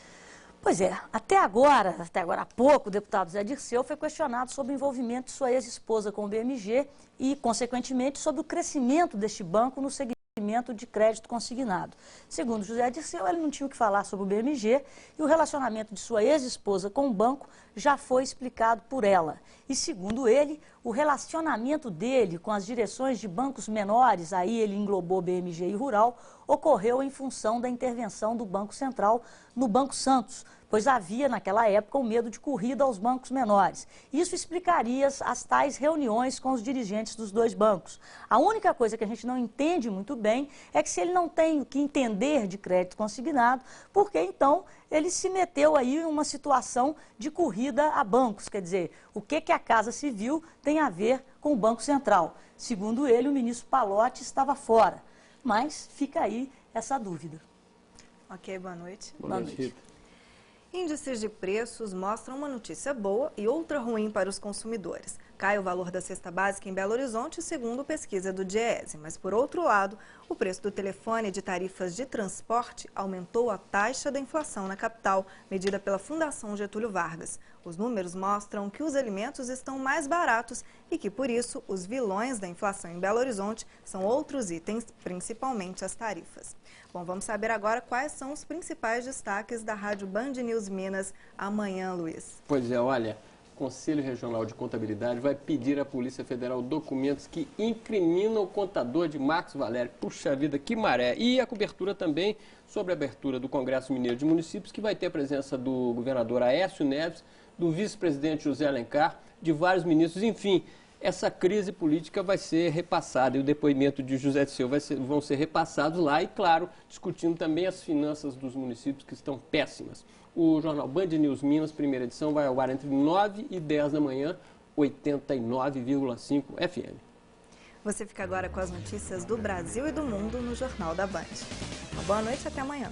Pois é, até agora há pouco, o deputado Zé Dirceu foi questionado sobre o envolvimento de sua ex-esposa com o BMG e, consequentemente, sobre o crescimento deste banco no segmento de crédito consignado. Segundo José Dirceu, ele não tinha o que falar sobre o BMG e o relacionamento de sua ex-esposa com o banco já foi explicado por ela. E, segundo ele, o relacionamento dele com as direções de bancos menores, aí ele englobou BMG e Rural, ocorreu em função da intervenção do Banco Central no Banco Santos, pois havia naquela época o medo de corrida aos bancos menores. Isso explicaria as tais reuniões com os dirigentes dos dois bancos. A única coisa que a gente não entende muito bem é que se ele não tem o que entender de crédito consignado, porque então ele se meteu aí em uma situação de corrida a bancos. Quer dizer, o que a Casa Civil tem a ver com o Banco Central? Segundo ele, o ministro Pallotti estava fora. Mas fica aí essa dúvida. Ok, boa noite. Boa noite. Índices de preços mostram uma notícia boa e outra ruim para os consumidores. Cai o valor da cesta básica em Belo Horizonte, segundo pesquisa do Diese. Mas, por outro lado, o preço do telefone e de tarifas de transporte aumentou a taxa da inflação na capital, medida pela Fundação Getúlio Vargas. Os números mostram que os alimentos estão mais baratos e que, por isso, os vilões da inflação em Belo Horizonte são outros itens, principalmente as tarifas. Bom, vamos saber agora quais são os principais destaques da Rádio Band News Minas amanhã, Luiz. Pois é, olha, o Conselho Regional de Contabilidade vai pedir à Polícia Federal documentos que incriminam o contador de Marcos Valério. Puxa vida, que maré! E a cobertura também sobre a abertura do Congresso Mineiro de Municípios, que vai ter a presença do governador Aécio Neves, do vice-presidente José Alencar, de vários ministros, enfim. Essa crise política vai ser repassada e o depoimento de José Dirceu vão ser repassados lá e, claro, discutindo também as finanças dos municípios que estão péssimas. O jornal Band News Minas, primeira edição, vai ao ar entre 9 e 10 da manhã, 89,5 FM. Você fica agora com as notícias do Brasil e do mundo no Jornal da Band. Uma boa noite e até amanhã.